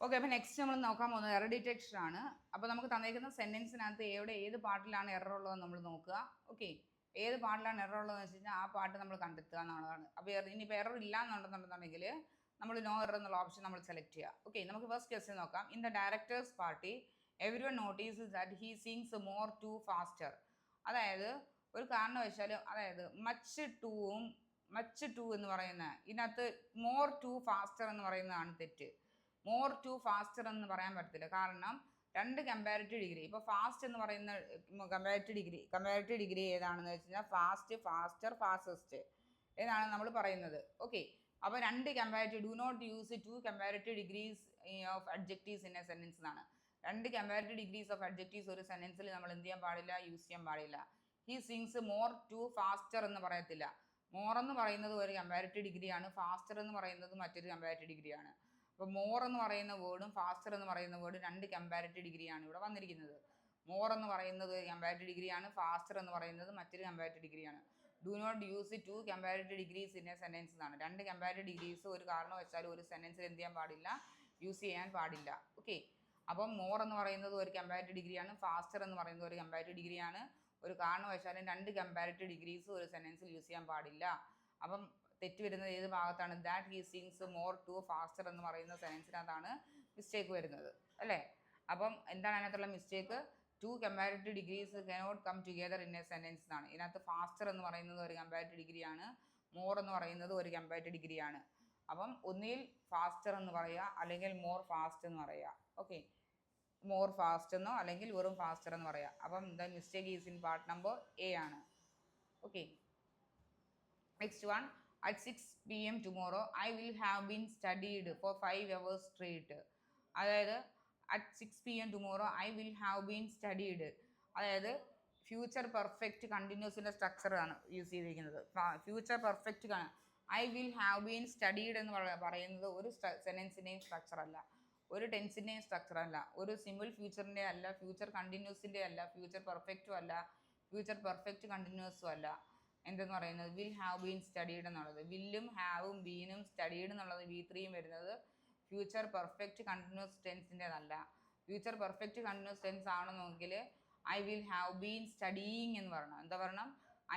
Okay, അപ്പോൾ next നമ്മൾ നോക്കാൻ പോകുന്നത് എറർ ഡിറ്റക്ഷൻ ആണ്. അപ്പോൾ നമുക്ക് തന്നിരിക്കുന്ന സെൻറ്റൻസിനകത്ത് ഏത് പാർട്ടിലാണ് എറർ ഉള്ളതെന്ന് നമ്മൾ നോക്കുക. ഓക്കെ, ഏത് പാർട്ടിലാണ് എറർ ഉള്ളതെന്ന് വെച്ച് കഴിഞ്ഞാൽ ആ പാർട്ട് നമ്മൾ കണ്ടെത്തുക എന്നുള്ളതാണ്. അപ്പോൾ ഇനിയിപ്പോൾ എറർ ഇല്ല എന്നുണ്ടെന്നുണ്ടെന്നുണ്ടെങ്കിൽ നമ്മൾ നോ എറർ എന്നുള്ള ഓപ്ഷൻ നമ്മൾ സെലക്ട് ചെയ്യുക. ഓക്കെ, നമുക്ക് ഫസ്റ്റ് ക്വസ്റ്റ്യൻ നോക്കാം. In the directors party everyone notice that he sings more too faster. അതായത് ഒരു കാരണവശാലും, അതായത് മച്ച് ടു എന്ന് പറയുന്ന ഇതിനകത്ത് മോർ ടു ഫാസ്റ്റർ എന്ന് പറയുന്നതാണ് തെറ്റ്. മോർ ടു ഫാസ്റ്റർ എന്ന് പറയാൻ പറ്റത്തില്ല. കാരണം രണ്ട് കമ്പാരിറ്റീവ് ഡിഗ്രി, ഇപ്പോൾ ഫാസ്റ്റ് എന്ന് പറയുന്ന കമ്പാരിറ്റീവ് ഡിഗ്രി ഏതാണെന്ന് വെച്ച് കഴിഞ്ഞാൽ ഫാസ്റ്റ്, ഫാസ്റ്റർ, ഫാസ്റ്റസ്റ്റ് എന്നാണ് നമ്മൾ പറയുന്നത്. ഓക്കെ, അപ്പോൾ രണ്ട് comparative, do not use two comparative degrees of adjectives in a sentence എന്നാണ്. രണ്ട് കമ്പാരിറ്റീവ് ഡിഗ്രീസ് ഓഫ് അഡ്ജക്റ്റീവ്സ് ഒരു സെൻറ്റൻസിൽ നമ്മൾ എന്ത് ചെയ്യാൻ പാടില്ല, യൂസ് ചെയ്യാൻ പാടില്ല. He sings more too faster എന്ന് പറയത്തില്ല. മോർ എന്ന് പറയുന്നത് ഒരു കമ്പാരിറ്റീവ് ഡിഗ്രിയാണ്, ഫാസ്റ്റർ എന്ന് പറയുന്നത് മറ്റൊരു കമ്പാരിറ്റീവ് ഡിഗ്രിയാണ്. അപ്പോൾ മോർ എന്ന് പറയുന്ന വേർഡും ഫാസ്റ്റർ എന്ന് പറയുന്ന വേർഡും രണ്ട് കമ്പാരിറ്റീവ് ഡിഗ്രിയാണ് ഇവിടെ വന്നിരിക്കുന്നത്. മോർ എന്ന് പറയുന്നത് കമ്പാരിറ്റീവ് ഡിഗ്രിയാണ്, ഫാസ്റ്റർ എന്ന് പറയുന്നത് മറ്റൊരു കമ്പാരിറ്റീവ് ഡിഗ്രിയാണ്. Do not use two comparative degrees in a sentence എന്നാണ്. രണ്ട് കമ്പാരിറ്റീവ് ഡിഗ്രീസ് ഒരു കാരണവശാലും ഒരു സെൻറ്റൻസിൽ എന്ത് ചെയ്യാൻ പാടില്ല, യൂസ് ചെയ്യാൻ പാടില്ല. ഓക്കെ, അപ്പം മോർ എന്ന് പറയുന്നത് ഒരു കമ്പാരിറ്റീവ് ഡിഗ്രിയാണ്, ഫാസ്റ്റർ എന്ന് പറയുന്നത് ഒരു കമ്പാരിറ്റീവ് ഡിഗ്രിയാണ്. ഒരു കാരണവശാലും രണ്ട് കമ്പാരിറ്റീവ് ഡിഗ്രീസ് ഒരു സെൻറ്റൻസിൽ യൂസ് ചെയ്യാൻ പാടില്ല. അപ്പം തെറ്റ് വരുന്നത് ഏത് ഭാഗത്താണ്? That he sings more too faster എന്ന് പറയുന്ന സെൻറ്റൻസിനകത്താണ് മിസ്റ്റേക്ക് വരുന്നത്, അല്ലേ? അപ്പം എന്താണ് അതിനകത്തുള്ള mistake? Two comparative degrees cannot come together in a sentence എന്നാണ്. ഇതിനകത്ത് ഫാസ്റ്റർ എന്ന് പറയുന്നത് ഒരു കമ്പാരിറ്റീവ് ഡിഗ്രിയാണ്, മോർ എന്ന് പറയുന്നത് ഒരു കമ്പാരിറ്റീവ് ഡിഗ്രിയാണ്. അപ്പം ഒന്നിൽ ഫാസ്റ്റർ എന്ന് പറയുക, അല്ലെങ്കിൽ മോർ ഫാസ്റ്റ് എന്ന് പറയുക. ഓക്കെ, മോർ ഫാസ്റ്റ് എന്നോ അല്ലെങ്കിൽ വെറും ഫാസ്റ്റർ എന്ന് പറയുക. അപ്പം the mistake is in part number A ആണ്. Okay, next one. At 6 PM tomorrow, I will have been studied for 5 hours straight. അതായത് at 6 PM tomorrow, I will have been studied. അതായത് future perfect കണ്ടിന്യൂസിൻ്റെ സ്ട്രക്ചറാണ് use ചെയ്തിരിക്കുന്നത്. Future perfect I will have been studied എന്ന് പറയുന്നത് ഒരു സെൻറ്റൻസിൻ്റെയും structure അല്ല, ഒരു ടെൻസിൻ്റെയും structure അല്ല, ഒരു സിമ്പിൾ ഫ്യൂച്ചറിൻ്റെ അല്ല, ഫ്യൂച്ചർ കണ്ടിന്യൂസിൻ്റെ അല്ല, ഫ്യൂച്ചർ പെർഫെക്റ്റും അല്ല, ഫ്യൂച്ചർ പെർഫെക്റ്റ് കണ്ടിന്യൂസും അല്ല. എന്തെന്ന് പറയുന്നത് വിൽ ഹാവ് ബീൻ സ്റ്റഡീഡ് എന്നുള്ളത്. വില്ലും ഹാവും ബീനും സ്റ്റഡീഡ് എന്നുള്ളത് V3 വരുന്നത് ഫ്യൂച്ചർ പെർഫെക്റ്റ് കണ്ടിന്യൂസ് ടെൻസിൻ്റെതല്ല. ഫ്യൂച്ചർ പെർഫെക്റ്റ് കണ്ടിന്യൂസ് ടെൻസ് ആണെന്നെങ്കിൽ I will have been studying എന്ന് പറയണം. എന്താ പറയണം?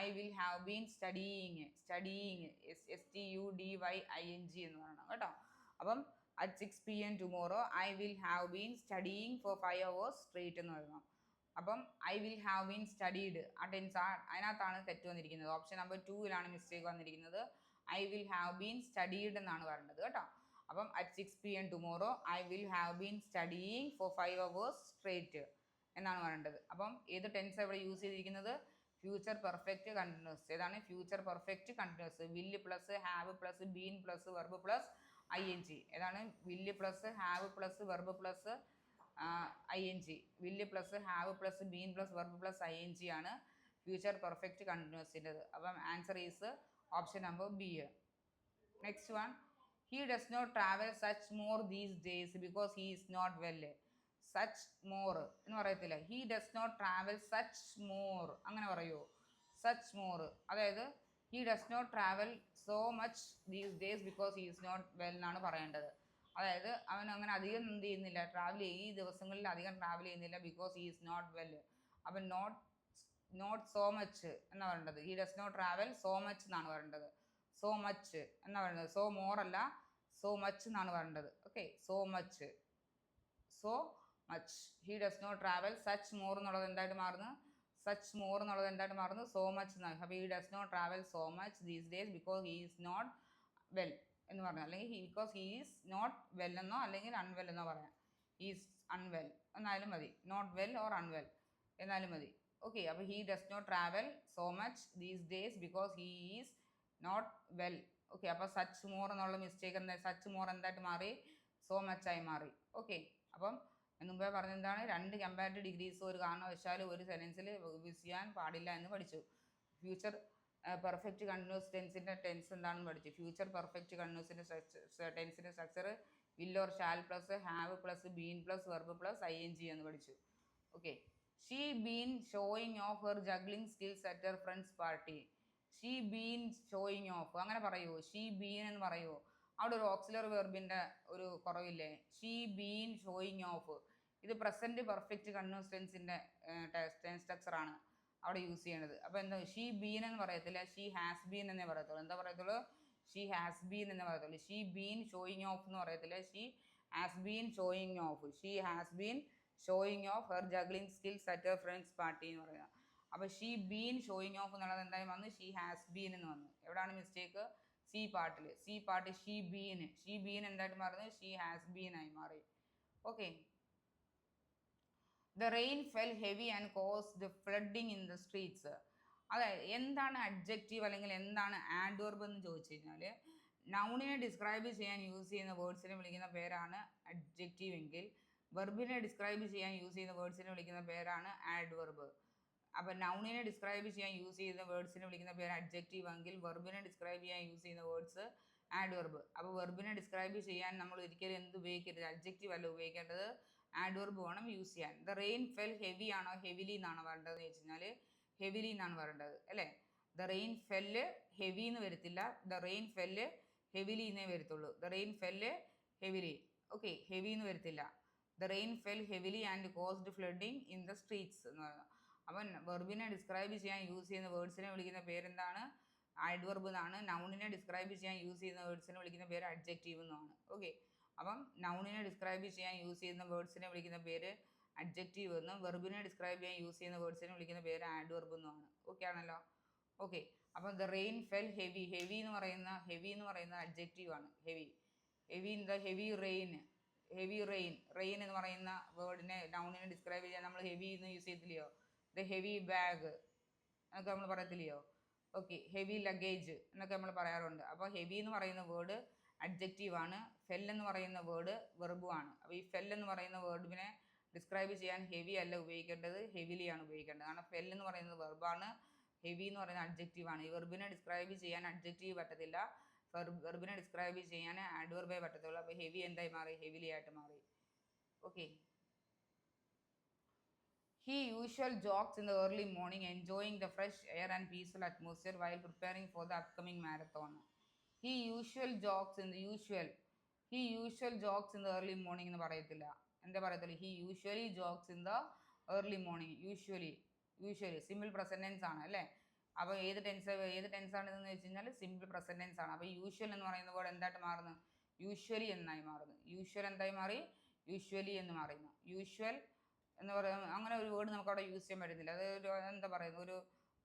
I will have been studying STUDYING എന്ന് പറയണം കേട്ടോ. അപ്പം at 6 PM tomorrow I will have been studying for 5 hours straight എന്ന് പറയണം. അപ്പം I will have been studied ആ ടെൻസ് അതിനകത്താണ് തെറ്റ് വന്നിരിക്കുന്നത്. ഓപ്ഷൻ നമ്പർ 2 മിസ്റ്റേക്ക് വന്നിരിക്കുന്നത്. I will have been studied എന്നാണ് പറയേണ്ടത് കേട്ടോ. അപ്പം at 6 PM tomorrow I will have been studying for 5 hours straight എന്നാണ് പറയേണ്ടത്. അപ്പം ഏത് ടെൻസ് ഇവിടെ യൂസ് ചെയ്തിരിക്കുന്നത്? Future perfect continuous. ഏതാണ് future perfect continuous? Will plus have plus been plus verb plus ING. ഏതാണ്? Will plus have plus verb plus ING. Will plus have plus been plus verb plus ING ആണ് future perfect കണ്ടിന്യൂസിൻ്റെത്. അപ്പം answer is option number B. Next one. He does not travel such more these days because he is not well. Such more എന്ന് പറയത്തില്ല, he does not travel such more അങ്ങനെ പറയുമോ? Such more, അതായത് he does not travel so much these days because he is not well എന്നാണ് പറയേണ്ടത്. അതായത് അവൻ അങ്ങനെ അധികം എന്ത് ചെയ്യുന്നില്ല, ഈ ദിവസങ്ങളിൽ അധികം ട്രാവൽ ചെയ്യുന്നില്ല because he is not well. അപ്പം നോട്ട് സോ മച്ച് എന്നാണ് പറയേണ്ടത്. He does not travel so much എന്നാണ് പറയേണ്ടത്. സോ മച്ച് എന്നാണ് പറയുന്നത്. സോ മോർ അല്ല, സോ മച്ച് എന്നാണ് പറയേണ്ടത്. Okay, so much. He does not travel such more എന്നുള്ളത് എന്തായിട്ട് മാറുന്നു? സച്ച് മോർ എന്നുള്ളത് എന്തായിട്ട് മാറുന്നു? സോ മച്ച് എന്നാണ്. അപ്പോൾ he does not travel so much these days because he is not well എന്ന് പറഞ്ഞു. അല്ലെങ്കിൽ because he is not well എന്നോ അല്ലെങ്കിൽ അൺവെൽ എന്നോ പറയാം. ഈസ് അൺവെൽ എന്നാലും മതി, നോട്ട് വെൽ ഓർ അൺവെൽ എന്നാലും മതി. ഓക്കെ, അപ്പോൾ he does not travel so much these days because he is not well. Okay, അപ്പോൾ സച്ച് മോർ എന്നുള്ള മിസ്റ്റേക്ക് സച്ച് മോർ എന്തായിട്ട് മാറി? സോ മച്ചായി മാറി. ഓക്കെ, അപ്പം മുമ്പേ പറഞ്ഞെന്താണ്? രണ്ട് കമ്പാരിറ്റീവ് ഡിഗ്രീസ് ഒരു കാരണവശാലും ഒരു സെൻറ്റൻസിൽ യൂസ് ചെയ്യാൻ പാടില്ല എന്ന് പഠിച്ചു. ഫ്യൂച്ചർ പെർഫെക്റ്റ് കണ്ടിന്യൂസ് ടെൻസിൻ്റെ ടെൻസ് എന്താണെന്ന് പഠിച്ചു. ഫ്യൂച്ചർ പെർഫെക്റ്റ് കണ്ടിന്യൂസിൻ്റെ ടെൻസിൻ്റെ structure will or shall plus have plus been plus verb plus ING എന്ന് പഠിച്ചു. ഓക്കെ, she been showing off her juggling skills at her friends party. She been showing off അങ്ങനെ പറയുമോ? ഷീ ബീൻ എന്ന് പറയുമോ? അവിടെ ഒരു ഓക്സിലറി വെർബിൻ്റെ ഒരു കുറവില്ലേ, ഷീ ബീൻ ഷോയിങ് ഓഫ്. ഇത് പ്രസൻറ്റ് പെർഫെക്റ്റ് കണ്ടിന്യൂസ് ടെൻസിൻ്റെ ടെൻസ് സ്ട്രക്ചറാണ് അവിടെ യൂസ് ചെയ്യേണ്ടത്. അപ്പോൾ എന്താ, ഷീ ബീൻ എന്ന് പറയത്തില്ല, ഷീ ഹാസ് ബീൻ എന്നേ പറയത്തുള്ളൂ. എന്താ പറയത്തുള്ളൂ, ഷീ ഹാസ് ബീൻ എന്നേ പറയത്തുള്ളൂ. ഷീ ബീൻ ഷോയിങ് ഓഫ് എന്ന് പറയത്തില്ല, she has been showing of. She has been showing off her juggling skills at her friends party എന്ന് പറയുന്നത്. അപ്പോൾ ഷീ ബീൻ ഷോയിങ് ഓഫ് എന്നുള്ളത് എന്തായാലും വന്ന് ഷീ ഹാസ് ബീൻ എന്ന് വന്നു. എവിടെയാണ് മിസ്റ്റേക്ക്, സി പാർട്ടിൽ. സി പാർട്ട് ഷീ ബീൻ എന്തായിട്ട് മാറുന്നത്, ഷീ ഹാസ് ബീൻ ആയി മാറി. Okay. The rain fell heavy and caused flooding in the streets. അതായത് എന്താണ് അഡ്ജക്റ്റീവ് അല്ലെങ്കിൽ എന്താണ് ആഡ്വർബ് എന്ന് ചോദിച്ചു കഴിഞ്ഞാൽ, നൗണിനെ ഡിസ്ക്രൈബ് ചെയ്യാൻ യൂസ് ചെയ്യുന്ന വേർഡ്സിനെ വിളിക്കുന്ന പേരാണ് അഡ്ജക്റ്റീവ് എങ്കിൽ, വെർബിനെ ഡിസ്ക്രൈബ് ചെയ്യാൻ യൂസ് ചെയ്യുന്ന വേർഡ്സിനെ വിളിക്കുന്ന പേരാണ് ആഡ്വർബ്. അപ്പോൾ നൗണിനെ ഡിസ്ക്രൈബ് ചെയ്യാൻ യൂസ് ചെയ്യുന്ന വേർഡ്സിനെ വിളിക്കുന്ന പേര് അഡ്ജക്റ്റീവ് എങ്കിൽ, വെർബിനെ ഡിസ്ക്രൈബ് ചെയ്യാൻ യൂസ് ചെയ്യുന്ന വേർഡ്സ് ആഡ്വർബ്. അപ്പോൾ വെർബിനെ ഡിസ്ക്രൈബ് ചെയ്യാൻ നമ്മൾ ഒരിക്കലും എന്ത് ഉപയോഗിക്കരുത്, അഡ്ജക്റ്റീവ് അല്ല ഉപയോഗിക്കേണ്ടത്, ആഡ്വർബ് വേണം യൂസ് ചെയ്യാൻ. ദ റെയിൻ ഫെൽ ഹെവി ആണോ ഹെവിലി എന്നാണോ വരേണ്ടതെന്ന് വെച്ച് കഴിഞ്ഞാൽ ഹെവിലി എന്നാണ് വരേണ്ടത് അല്ലേ. ദ റെയിൻ ഫെല്ല് ഹെവി എന്ന് വരത്തില്ല, ദ റെയിൻ ഫെല്ല് ഹെവിലി എന്നേ വരത്തുള്ളൂ. The rain fell heavily, okay, heavy എന്ന് വരത്തില്ല. The rain fell heavily and caused flooding in the streets എന്ന് പറയുന്നത്. അപ്പം വെർബിനെ ഡിസ്ക്രൈബ് ചെയ്യാൻ യൂസ് ചെയ്യുന്ന വേർഡ്സിനെ വിളിക്കുന്ന പേരെന്താണ്, ആഡ്വർബ് എന്നാണ്. നൗണിനെ ഡിസ്ക്രൈബ് ചെയ്യാൻ യൂസ് ചെയ്യുന്ന വേർഡ്സിനെ വിളിക്കുന്ന പേര് അഡ്ജക്റ്റീവ് എന്നാണ്. ഓക്കെ. അപ്പം നൗണിനെ ഡിസ്ക്രൈബ് ചെയ്യാൻ യൂസ് ചെയ്യുന്ന വേർഡ്സിനെ വിളിക്കുന്ന പേര് അഡ്ജക്റ്റീവ് എന്നും, വെർബിനെ ഡിസ്ക്രൈബ് ചെയ്യാൻ യൂസ് ചെയ്യുന്ന വേർഡ്സിനെ വിളിക്കുന്ന പേര് ആഡ്വർബ് എന്നുമാണ്. ഓക്കെ ആണല്ലോ. ഓക്കെ. അപ്പം the rain fell heavy, heavy എന്ന് പറയുന്ന അഡ്ജക്റ്റീവ് ആണ്. Heavy in the heavy rain rain എന്ന് പറയുന്ന വേർഡിനെ നൗണിനെ ഡിസ്ക്രൈബ് ചെയ്യാൻ നമ്മൾ ഹെവി എന്ന് യൂസ് ചെയ്തില്ലയോ. ദ ഹെവി ബാഗ് എന്നൊക്കെ നമ്മൾ പറയത്തില്ലയോ. ഓക്കെ. ഹെവി ലഗേജ് എന്നൊക്കെ നമ്മൾ പറയാറുണ്ട്. അപ്പോൾ ഹെവി എന്ന് പറയുന്ന വേർഡ് അഡ്ജക്റ്റീവ് ആണ്, ഫെൽ എന്ന് പറയുന്ന വേർഡ് വെർബുമാണ്. അപ്പോൾ ഈ ഫെൽ എന്ന് പറയുന്ന വേർഡിനെ ഡിസ്ക്രൈബ് ചെയ്യാൻ ഹെവി അല്ല ഉപയോഗിക്കേണ്ടത്, ഹെവിലിയാണ് ഉപയോഗിക്കേണ്ടത്. കാരണം ഫെൽ എന്ന് പറയുന്നത് വെർബാണ്, ഹെവി എന്ന് പറയുന്നത് അഡ്ജക്റ്റീവ് ആണ്. ഈ വെർബിനെ ഡിസ്ക്രൈബ് ചെയ്യാൻ അഡ്ജക്റ്റീവ് പറ്റത്തില്ല, വെർബിനെ ഡിസ്ക്രൈബ് ചെയ്യാൻ ആഡ്വർബേ പറ്റത്തുള്ളൂ. അപ്പോൾ ഹെവി എന്തായി മാറി, ഹെവിലി ആയിട്ട് മാറി. Okay. He usually jogs in the early morning, enjoying the fresh air and peaceful atmosphere while preparing for the upcoming marathon. He usually jogs in the early morning എന്ന് പറയത്തില്ല. എന്താ പറയത്തുള്ളൂ, he usually jogs in the early morning. Usually simple present tense ആണ് അല്ലേ. അപ്പോൾ ഏത് tense ആണ് ഇതെന്ന് വെച്ച് കഴിഞ്ഞാൽ സിമ്പിൾ പ്രസന്റ് ടെൻസ് ആണ്. അപ്പോൾ യൂഷ്വൽ എന്ന് പറയുന്ന വേർഡ് എന്തായിട്ട് മാറുന്നു, യൂഷ്വലി എന്നായി മാറുന്നു. യൂഷ്വൽ എന്തായി മാറി, യൂഷ്വലി എന്ന് മാറുന്നു. യൂഷ്വൽ എന്ന് പറയുന്നത് അങ്ങനെ ഒരു വേർഡ് നമുക്ക് അവിടെ യൂസ് ചെയ്യാൻ പറ്റുന്നില്ല. അത് ഒരു എന്താ പറയുന്നത്,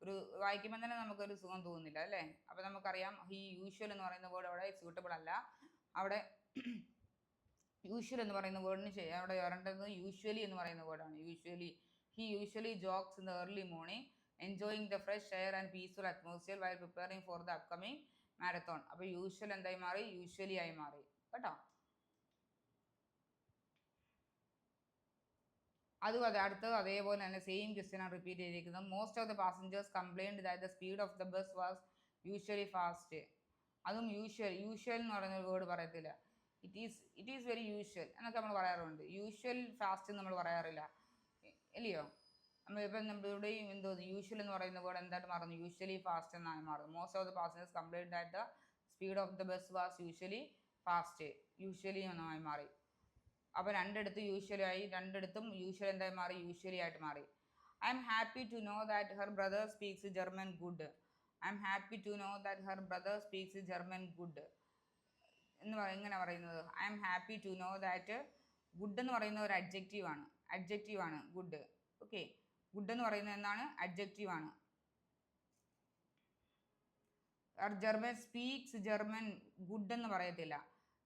ഒരു വായിക്കുമ്പോൾ തന്നെ നമുക്കൊരു സുഖം തോന്നുന്നില്ല അല്ലേ. അപ്പോൾ നമുക്കറിയാം ഈ യൂഷ്വൽ എന്ന് പറയുന്ന വേർഡ് അവിടെ സ്യൂട്ടബിൾ അല്ല. അവിടെ യൂഷ്വൽ എന്ന് പറയുന്ന വേർഡിന് അവിടെ വരേണ്ടത് യൂഷ്വലി എന്ന് പറയുന്ന വേർഡാണ്. He usually jogs in the early morning enjoying the fresh air and peaceful atmosphere while preparing for the upcoming marathon. അപ്പോൾ യൂഷ്വൽ എന്തായി മാറി, യൂഷ്വലി ആയി മാറി കേട്ടോ. അതും അടുത്തത് അതേപോലെ തന്നെ സെയിം ക്വസ്റ്റ്യൻ ആണ് റിപ്പീറ്റ് ചെയ്തിരിക്കുന്നത്. Most of the passengers complained that the speed of the bus was usually fast. അതും യൂഷ്വൽ എന്ന് പറയുന്ന ഒരു വേർഡ് പറയത്തില്ല. ഇറ്റ് ഈസ് വെരി യൂഷ്വൽ എന്നൊക്കെ നമ്മൾ പറയാറുണ്ട്. യൂഷ്വൽ ഫാസ്റ്റ് നമ്മൾ പറയാറില്ല ഇല്ലയോ. നമ്മളിപ്പം നമ്മളിവിടെയും എന്തോ യൂഷ്വൽ എന്ന് പറയുന്ന വേർഡ് എന്തായിട്ട് മാറുന്നു, യൂഷ്വലി ഫാസ്റ്റ് എന്നാണ് മാറുന്നത്. Most of the passengers complained that the speed of the bus was usually fast, usually എന്നായി മാറി. അപ്പോൾ രണ്ടിടത്തും യൂഷ്വൽ എന്തായി മാറി, യൂഷ്വലി ആയിട്ട് മാറി. I am happy to know that her brother speaks German good എന്ന് എങ്ങനെ പറയുന്നത്, I am happy to know that. Good എന്ന് പറയുന്ന ഒരു അഡ്ജക്റ്റീവ് ആണ് ഗുഡ്. ഓക്കെ. ഗുഡ് എന്ന് പറയുന്നത് എന്താണ്, അഡ്ജക്റ്റീവ് ആണ്. ജർമ്മൻ സ്പീക്സ് ജർമ്മൻ ഗുഡ് എന്ന് പറയത്തില്ല,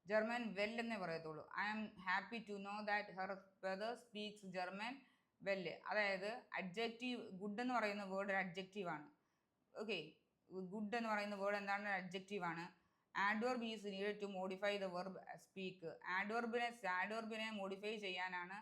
ജർമ്മൻ വെൽ എന്നേ പറയത്തുള്ളൂ. I am happy to know that her brother speaks German well. അതായത് അഡ്ജക്റ്റീവ്, ഗുഡ് എന്ന് പറയുന്ന വേർഡ് ഒരു അഡ്ജക്റ്റീവ് ആണ്. ഓക്കെ. ഗുഡ് എന്ന് പറയുന്ന വേർഡ് എന്താണ്, അഡ്ജക്റ്റീവ് ആണ്. Adverb is needed to modify the verb speak. ആഡ്വർബിനെ മോഡിഫൈ ചെയ്യാനാണ്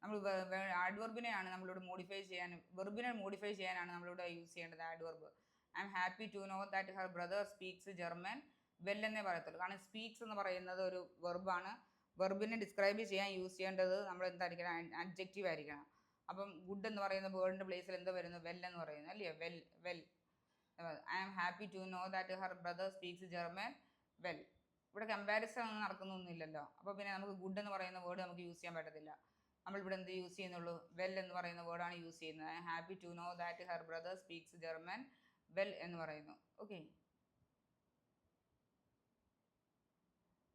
നമ്മളിവിടെ മോഡിഫൈ ചെയ്യാൻ, വെർബിനെ മോഡിഫൈ ചെയ്യാനാണ് നമ്മളിവിടെ യൂസ് ചെയ്യേണ്ടത് adverb. I am happy to know that her brother speaks German well എന്നേ പറയത്തുള്ളൂ. കാരണം സ്പീക്സ് എന്ന് പറയുന്നത് ഒരു വെർബാണ്. വെർബിനെ ഡിസ്ക്രൈബ് ചെയ്യാൻ യൂസ് ചെയ്യേണ്ടത് നമ്മൾ എന്തായിരിക്കണം, അഡ്ജക്റ്റീവ് ആയിരിക്കണം. അപ്പം ഗുഡ് എന്ന് പറയുന്ന വേർഡിൻ്റെ പ്ലേസിൽ എന്താ വരുന്നത്, വെൽ എന്ന് പറയുന്നത് അല്ലയോ. Well. I am happy to know that her brother speaks German well. ഇവിടെ കമ്പാരിസൺ ഒന്നും നടക്കുന്നൊന്നുമില്ലല്ലോ. അപ്പോൾ പിന്നെ നമുക്ക് ഗുഡ് എന്ന് പറയുന്ന വേർഡ് നമുക്ക് യൂസ് ചെയ്യാൻ പറ്റത്തില്ല. നമ്മളിവിടെ എന്ത് യൂസ് ചെയ്യുന്നുള്ളൂ? വെൽ എന്ന് പറയുന്ന വേർഡാണ് യൂസ് ചെയ്യുന്നത്. I am happy to know that her brother speaks German well എന്ന് പറയുന്നു. Okay.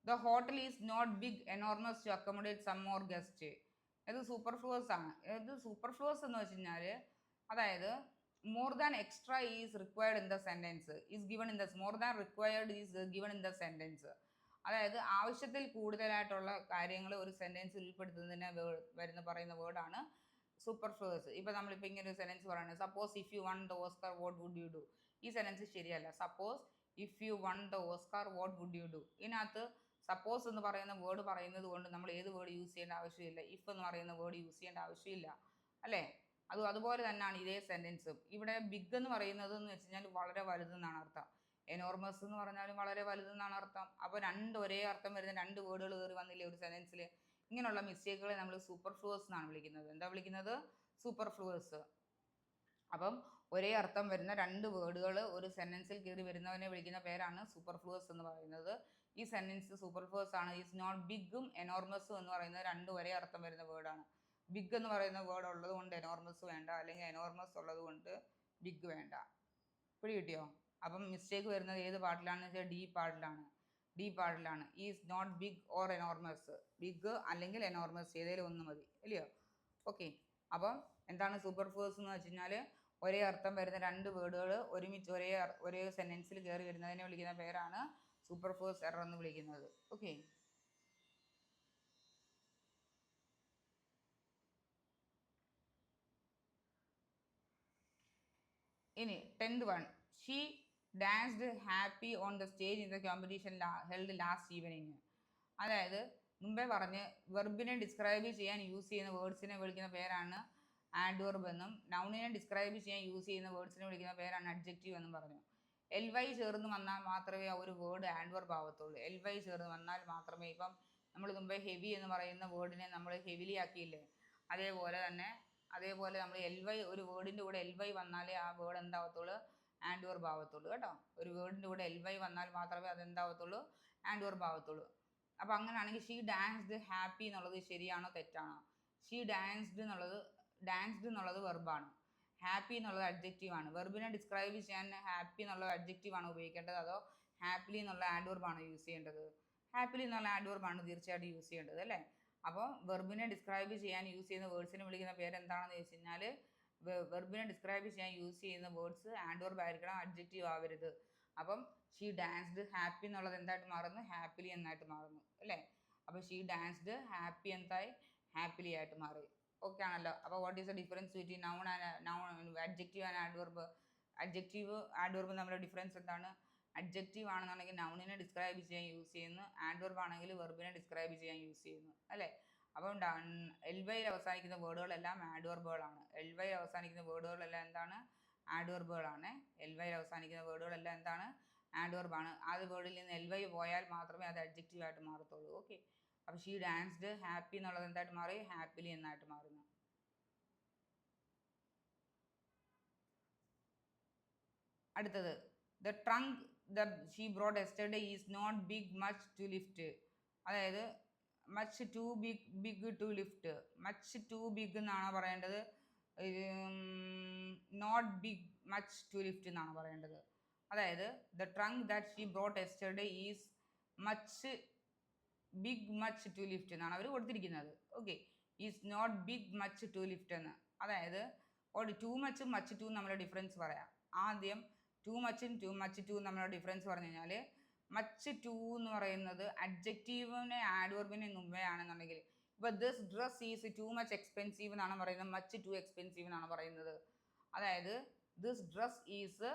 The hotel is not big enormous to accommodate some more guest. ഇത് സൂപ്പർഫ്ലൂവസ് ആണ്. ഇത് സൂപ്പർഫ്ലൂവസ് എന്ന് വെച്ച് കഴിഞ്ഞാൽ അതായത് more than extra is required in the sentence is given in the more than required is given in the sentence. അതായത് ആവശ്യത്തിൽ കൂടുതലായിട്ടുള്ള കാര്യങ്ങൾ ഒരു സെൻറ്റൻസിൽ ഉൾപ്പെടുത്തുന്നതിന് പറയുന്ന വേർഡാണ് സൂപ്പർഫ്ലൂവസ്. ഇപ്പോൾ നമ്മളിപ്പോൾ ഇങ്ങനെ ഒരു സെൻറ്റൻസ് പറയുന്നത്, suppose if you won the Oscar what would you do. ഈ സെൻറ്റൻസ് ശരിയല്ല. Suppose if you won the Oscar what would you do. ഇതിനകത്ത് സപ്പോസ് എന്ന് പറയുന്ന വേർഡ് പറയുന്നത് കൊണ്ട് നമ്മൾ ഏത് വേർഡ് യൂസ് ചെയ്യേണ്ട ആവശ്യമില്ല, ഇഫ് എന്ന് പറയുന്ന വേർഡ് യൂസ് ചെയ്യേണ്ട ആവശ്യമില്ല, അല്ലേ? അതുപോലെ തന്നെയാണ് ഇതേ സെൻറ്റൻസും. ഇവിടെ ബിഗ് എന്ന് പറയുന്നത് എന്ന് വെച്ച് കഴിഞ്ഞാൽ വളരെ വലുതെന്നാണ് അർത്ഥം. എനോർമസ് എന്ന് പറഞ്ഞാലും വളരെ വലുതെന്നാണ് അർത്ഥം. അപ്പോൾ ഒരേ അർത്ഥം വരുന്ന രണ്ട് വേർഡുകൾ കയറി വന്നില്ലേ ഒരു സെൻറ്റൻസിൽ? ഇങ്ങനെയുള്ള മിസ്റ്റേക്കുകളെ നമ്മൾ സൂപ്പർഫ്ലൂവസ് എന്നാണ് വിളിക്കുന്നത്. എന്താ വിളിക്കുന്നത്? സൂപ്പർഫ്ലൂവസ്. അപ്പം ഒരേ അർത്ഥം വരുന്ന രണ്ട് വേർഡുകൾ ഒരു സെൻറ്റൻസിൽ കയറി വരുന്നവനെ വിളിക്കുന്ന പേരാണ് സൂപ്പർഫ്ലൂവസ് എന്ന് പറയുന്നത്. ഈ സെൻറ്റൻസ് സൂപ്പർഫ്ലൂവസ് ആണ്. ഈസ് നോട്ട് ബിഗും എനോർമസും എന്ന് പറയുന്നത് രണ്ടും ഒരേ അർത്ഥം വരുന്ന വേർഡാണ്. ബിഗ് എന്ന് പറയുന്ന വേർഡ് ഉള്ളത് കൊണ്ട് എനോർമസ് വേണ്ട, അല്ലെങ്കിൽ എനോർമസ് ഉള്ളത് കൊണ്ട് ബിഗ് വേണ്ട. പിടി കിട്ടിയോ? അപ്പം മിസ്റ്റേക്ക് വരുന്നത് ഏത് പാർട്ടിലാണെന്ന് വെച്ചാൽ ഡി പാർട്ടിലാണ്. Is not big or enormous. Big അല്ലെങ്കിൽ എനോർമസ് ഏതെങ്കിലും ഒന്ന് മതി, അല്ലയോ? ഓക്കെ. അപ്പം എന്താണ് സൂപ്പർഫ്ലൂവസ് എന്ന് വെച്ച് കഴിഞ്ഞാൽ ഒരേ അർത്ഥം വരുന്ന രണ്ട് വേർഡുകൾ ഒരുമിച്ച് ഒരേ സെൻറ്റൻസിൽ കയറി വരുന്നതിനെ വിളിക്കുന്ന പേരാണ് സൂപ്പർഫ്ലൂവസ് എറർ എന്ന് വിളിക്കുന്നത്. ഓക്കെ. ഇനി 10th one. She danced happy on the stage in the competition held last evening. അതായത് മുമ്പേ പറഞ്ഞ് വെർബിനെ ഡിസ്ക്രൈബ് ചെയ്യാൻ യൂസ് ചെയ്യുന്ന വേർഡ്സിനെ വിളിക്കുന്ന പേരാണ് ആഡ്വർബ് എന്നും നൗണിനെ ഡിസ്ക്രൈബ് ചെയ്യാൻ യൂസ് ചെയ്യുന്ന വേർഡ്സിനെ വിളിക്കുന്ന പേരാണ് അഡ്ജക്റ്റീവ് എന്നും പറഞ്ഞു. LY ചേർന്ന് വന്നാൽ മാത്രമേ ആ ഒരു വേർഡ് ആഡ്വർബ് ആവത്തുള്ളൂ. LY ചേർന്ന് വന്നാൽ മാത്രമേ. ഇപ്പം നമ്മൾ മുമ്പേ ഹെവി എന്ന് പറയുന്ന വേർഡിനെ നമ്മൾ ഹെവിലി ആക്കിയില്ലേ, അതേപോലെ നമ്മൾ LY ഒരു വേർഡിൻ്റെ കൂടെ LY വന്നാലേ ആ വേർഡ് എന്താവത്തുള്ളൂ? ആഡ്വർബ് ആവത്തുള്ളൂ കേട്ടോ. ഒരു വേർഡിൻ്റെ കൂടെ LY വന്നാൽ മാത്രമേ അത് എന്താവത്തുള്ളൂ? ആഡ്വർബ് ആവത്തുള്ളൂ. അപ്പോൾ അങ്ങനെയാണെങ്കിൽ ഷീ ഡാൻസ്ഡ് ഹാപ്പി എന്നുള്ളത് ശരിയാണോ തെറ്റാണോ? ഷീ ഡാൻസ്ഡ് എന്നുള്ളത് വെർബാണ്. ഹാപ്പി എന്നുള്ളത് അഡ്ജക്റ്റീവാണ്. വെർബിനെ ഡിസ്ക്രൈബ് ചെയ്യാൻ ഹാപ്പി എന്നുള്ള അഡ്ജക്റ്റീവാണ് ഉപയോഗിക്കേണ്ടത്, അതോ ഹാപ്പിലി എന്നുള്ള ആഡ്വർബാണ് യൂസ് ചെയ്യേണ്ടത്? ഹാപ്പിലി എന്നുള്ള ആഡ്വർബാണ് തീർച്ചയായിട്ടും യൂസ് ചെയ്യേണ്ടത്, അല്ലേ? അപ്പോൾ വെർബിനെ ഡിസ്ക്രൈബ് ചെയ്യാൻ യൂസ് ചെയ്യുന്ന വേർഡ്സിനെ വിളിക്കുന്ന പേര് എന്താണെന്ന് ചോദിച്ചു കഴിഞ്ഞാൽ വെർബിനെ ഡിസ്ക്രൈബ് ചെയ്യാൻ യൂസ് ചെയ്യുന്ന വേർഡ്സ് ആഡ്വർബ് ആയിരിക്കണം, അഡ്ജക്റ്റീവ് ആവരുത്. അപ്പം ഷീ ഡാൻസ്ഡ് ഹാപ്പി എന്നുള്ളത് എന്തായിട്ട് മാറുന്നു? ഹാപ്പിലി എന്നായിട്ട് മാറുന്നു, അല്ലേ? അപ്പോൾ ഷീ ഡാൻസ്ഡ് ഹാപ്പി എന്തായി? ഹാപ്പിലി ആയിട്ട് മാറി. ഓക്കെ ആണല്ലോ. അപ്പോൾ what is the difference between adjective and adverb? Adverb തമ്മിലുള്ള ഡിഫറൻസ് എന്താണ്? അഡ്ജക്റ്റീവ് ആണെന്നുണ്ടെങ്കിൽ നൗണിനെ ഡിസ്ക്രൈബ് ചെയ്യാൻ യൂസ് ചെയ്യുന്നു, ആഡ്വർബ് ആണെങ്കിൽ വെർബിനെ ഡിസ്ക്രൈബ് ചെയ്യാൻ യൂസ് ചെയ്യുന്നു, അല്ലേ? അപ്പം LYയിൽ അവസാനിക്കുന്ന വേർഡുകളെല്ലാം ആഡ്വർബുകളാണ്. LYയിൽ അവസാനിക്കുന്ന വേർഡുകളെല്ലാം എന്താണ്? ആഡ്വർബുകളാണ്. LYയിൽ അവസാനിക്കുന്ന വേർഡുകളെല്ലാം എന്താണ്? ആഡ്വർബാണ്. ആ വേർഡിൽ നിന്ന് LY പോയാൽ മാത്രമേ അത് അഡ്ജക്റ്റീവ് ആയിട്ട് മാറത്തുള്ളൂ. ഓക്കെ. അപ്പോൾ ഷീ ഡാൻസ്ഡ് ഹാപ്പി എന്നുള്ളത് എന്തായിട്ട് മാറി? ഹാപ്പിലി എന്നായിട്ട് മാറുന്നു. അടുത്തത് the trunk she brought yesterday is not big much to lift. അതായത് much too big to lift. Much too big എന്നാണ് പറയേണ്ടത്, not big much to lift എന്നാണ് പറയേണ്ടത്. അതായത് the trunk that she brought yesterday is much big much to lift എന്നാണ് അവർ കൊടുത്തിരിക്കുന്നത്. Okay. Is not big much to lift എന്ന്. അതായത് ടു മച്ചും മച്ച് ടു നമ്മുടെ ഡിഫറൻസ് പറയാം. ആദ്യം ടു മച്ചും മച്ച് ടു നമ്മുടെ ഡിഫറൻസ് പറഞ്ഞു കഴിഞ്ഞാൽ മച്ച് ടു എന്ന് പറയുന്നത് അഡ്ജക്റ്റീവിനെ ആഡ്വർബിനെ മുമ്പേ ആണെന്നുണ്ടെങ്കിൽ, ഇപ്പോൾ this dress is too much expensive എന്നാണ് പറയുന്നത്, മച്ച് ടു എക്സ്പെൻസീവ് എന്നാണ് പറയുന്നത്. അതായത് this dress is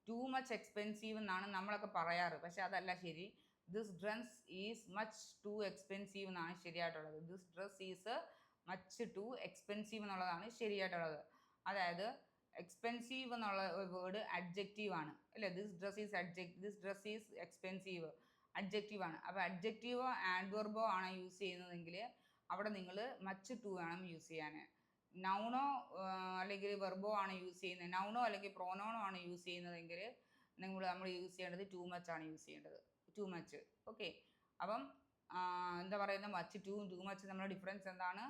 too much expensive എന്നാണ് നമ്മളൊക്കെ പറയാറ്, പക്ഷെ അതല്ല ശരി. This dress is much too expensive എന്നാണ് ശരിയായിട്ടുള്ളത്. This dress is much too expensive എന്നുള്ളതാണ് ശരിയായിട്ടുള്ളത്. അതായത് എക്സ്പെൻസീവ് എന്നുള്ള വേർഡ് അഡ്ജക്റ്റീവ് ആണ്, അല്ലേ? This dress is expensive adjective ആണ്. അപ്പോൾ അഡ്ജക്റ്റീവോ ആഡ്വർബോ ആണ് യൂസ് ചെയ്യുന്നതെങ്കിൽ അവിടെ നിങ്ങൾ മച്ച് ടു വേണം യൂസ് ചെയ്യാൻ. നൗണോ അല്ലെങ്കിൽ വെർബോ ആണ് യൂസ് ചെയ്യുന്നത്, നൗണോ അല്ലെങ്കിൽ പ്രോനോണോ ആണ് യൂസ് ചെയ്യുന്നതെങ്കിൽ നമ്മൾ യൂസ് ചെയ്യേണ്ടത് ടു മച്ച് ആണ് യൂസ് ചെയ്യേണ്ടത്. Too much. ഓക്കെ. അപ്പം എന്താ പറയുന്നത്, മച്ച് ടു ടു മച്ച് നമ്മുടെ ഡിഫറൻസ് എന്താണ്?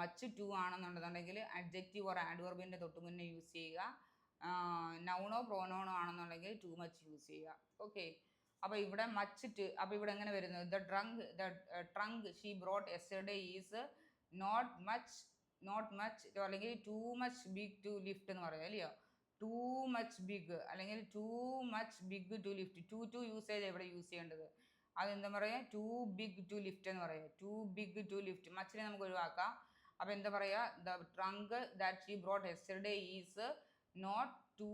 മച്ച് ടു ആണെന്നുണ്ടെന്നുണ്ടെങ്കിൽ അഡ്ജക്റ്റീവ് ഓർ ആഡ്വർബിൻ്റെ തൊട്ട് മുന്നേ യൂസ് ചെയ്യുക. നൗണോ പ്രോനൗണോ ആണെന്നുണ്ടെങ്കിൽ ടു മച്ച് യൂസ് ചെയ്യുക. ഓക്കെ, അപ്പോൾ ഇവിടെ മച്ച് ടു, അപ്പോൾ ഇവിടെ എങ്ങനെ വരുന്നത്? The trunk she brought yesterday is not much അല്ലെങ്കിൽ too much big to lift എന്ന് പറയാം അല്ലയോ? ടു മച്ച് ബിഗ് അല്ലെങ്കിൽ too much big to lift. Too usage എവിടെ യൂസ് ചെയ്യേണ്ടത്? അതെന്താ പറയുക? ടു ബിഗ് ടു ലിഫ്റ്റ് എന്ന് പറയുക. ടു ബിഗ് ടു ലിഫ്റ്റ്, മച്ചിനെ നമുക്ക് ഒഴിവാക്കാം. അപ്പോൾ എന്താ പറയുക? The trunk that she brought yesterday is not too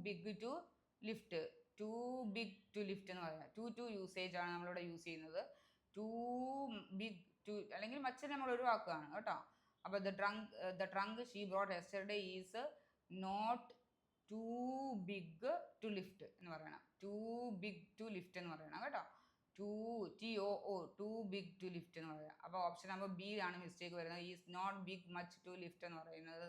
big to lift. Too big to lift എന്ന് പറയാം. ടു യൂസേജ് ആണ് നമ്മളിവിടെ യൂസ് ചെയ്യുന്നത്. ടു ബിഗ് ടു അല്ലെങ്കിൽ മച്ചിനെ നമ്മൾ ഒഴിവാക്കുകയാണ് കേട്ടോ. അപ്പോൾ the trunk she brought yesterday is not too big to lift എന്ന് പറയണം. ടു ബിഗ് ടു ലിഫ്റ്റ് എന്ന് പറയണം കേട്ടോ. ടു ബിഗ് ടു ലിഫ്റ്റ് എന്ന് പറയാം. അപ്പോൾ ഓപ്ഷൻ നമ്പർ ബി ആണ് മിസ്റ്റേക്ക് വരുന്നത്. Is not big much to lift എന്ന് പറയുന്നത്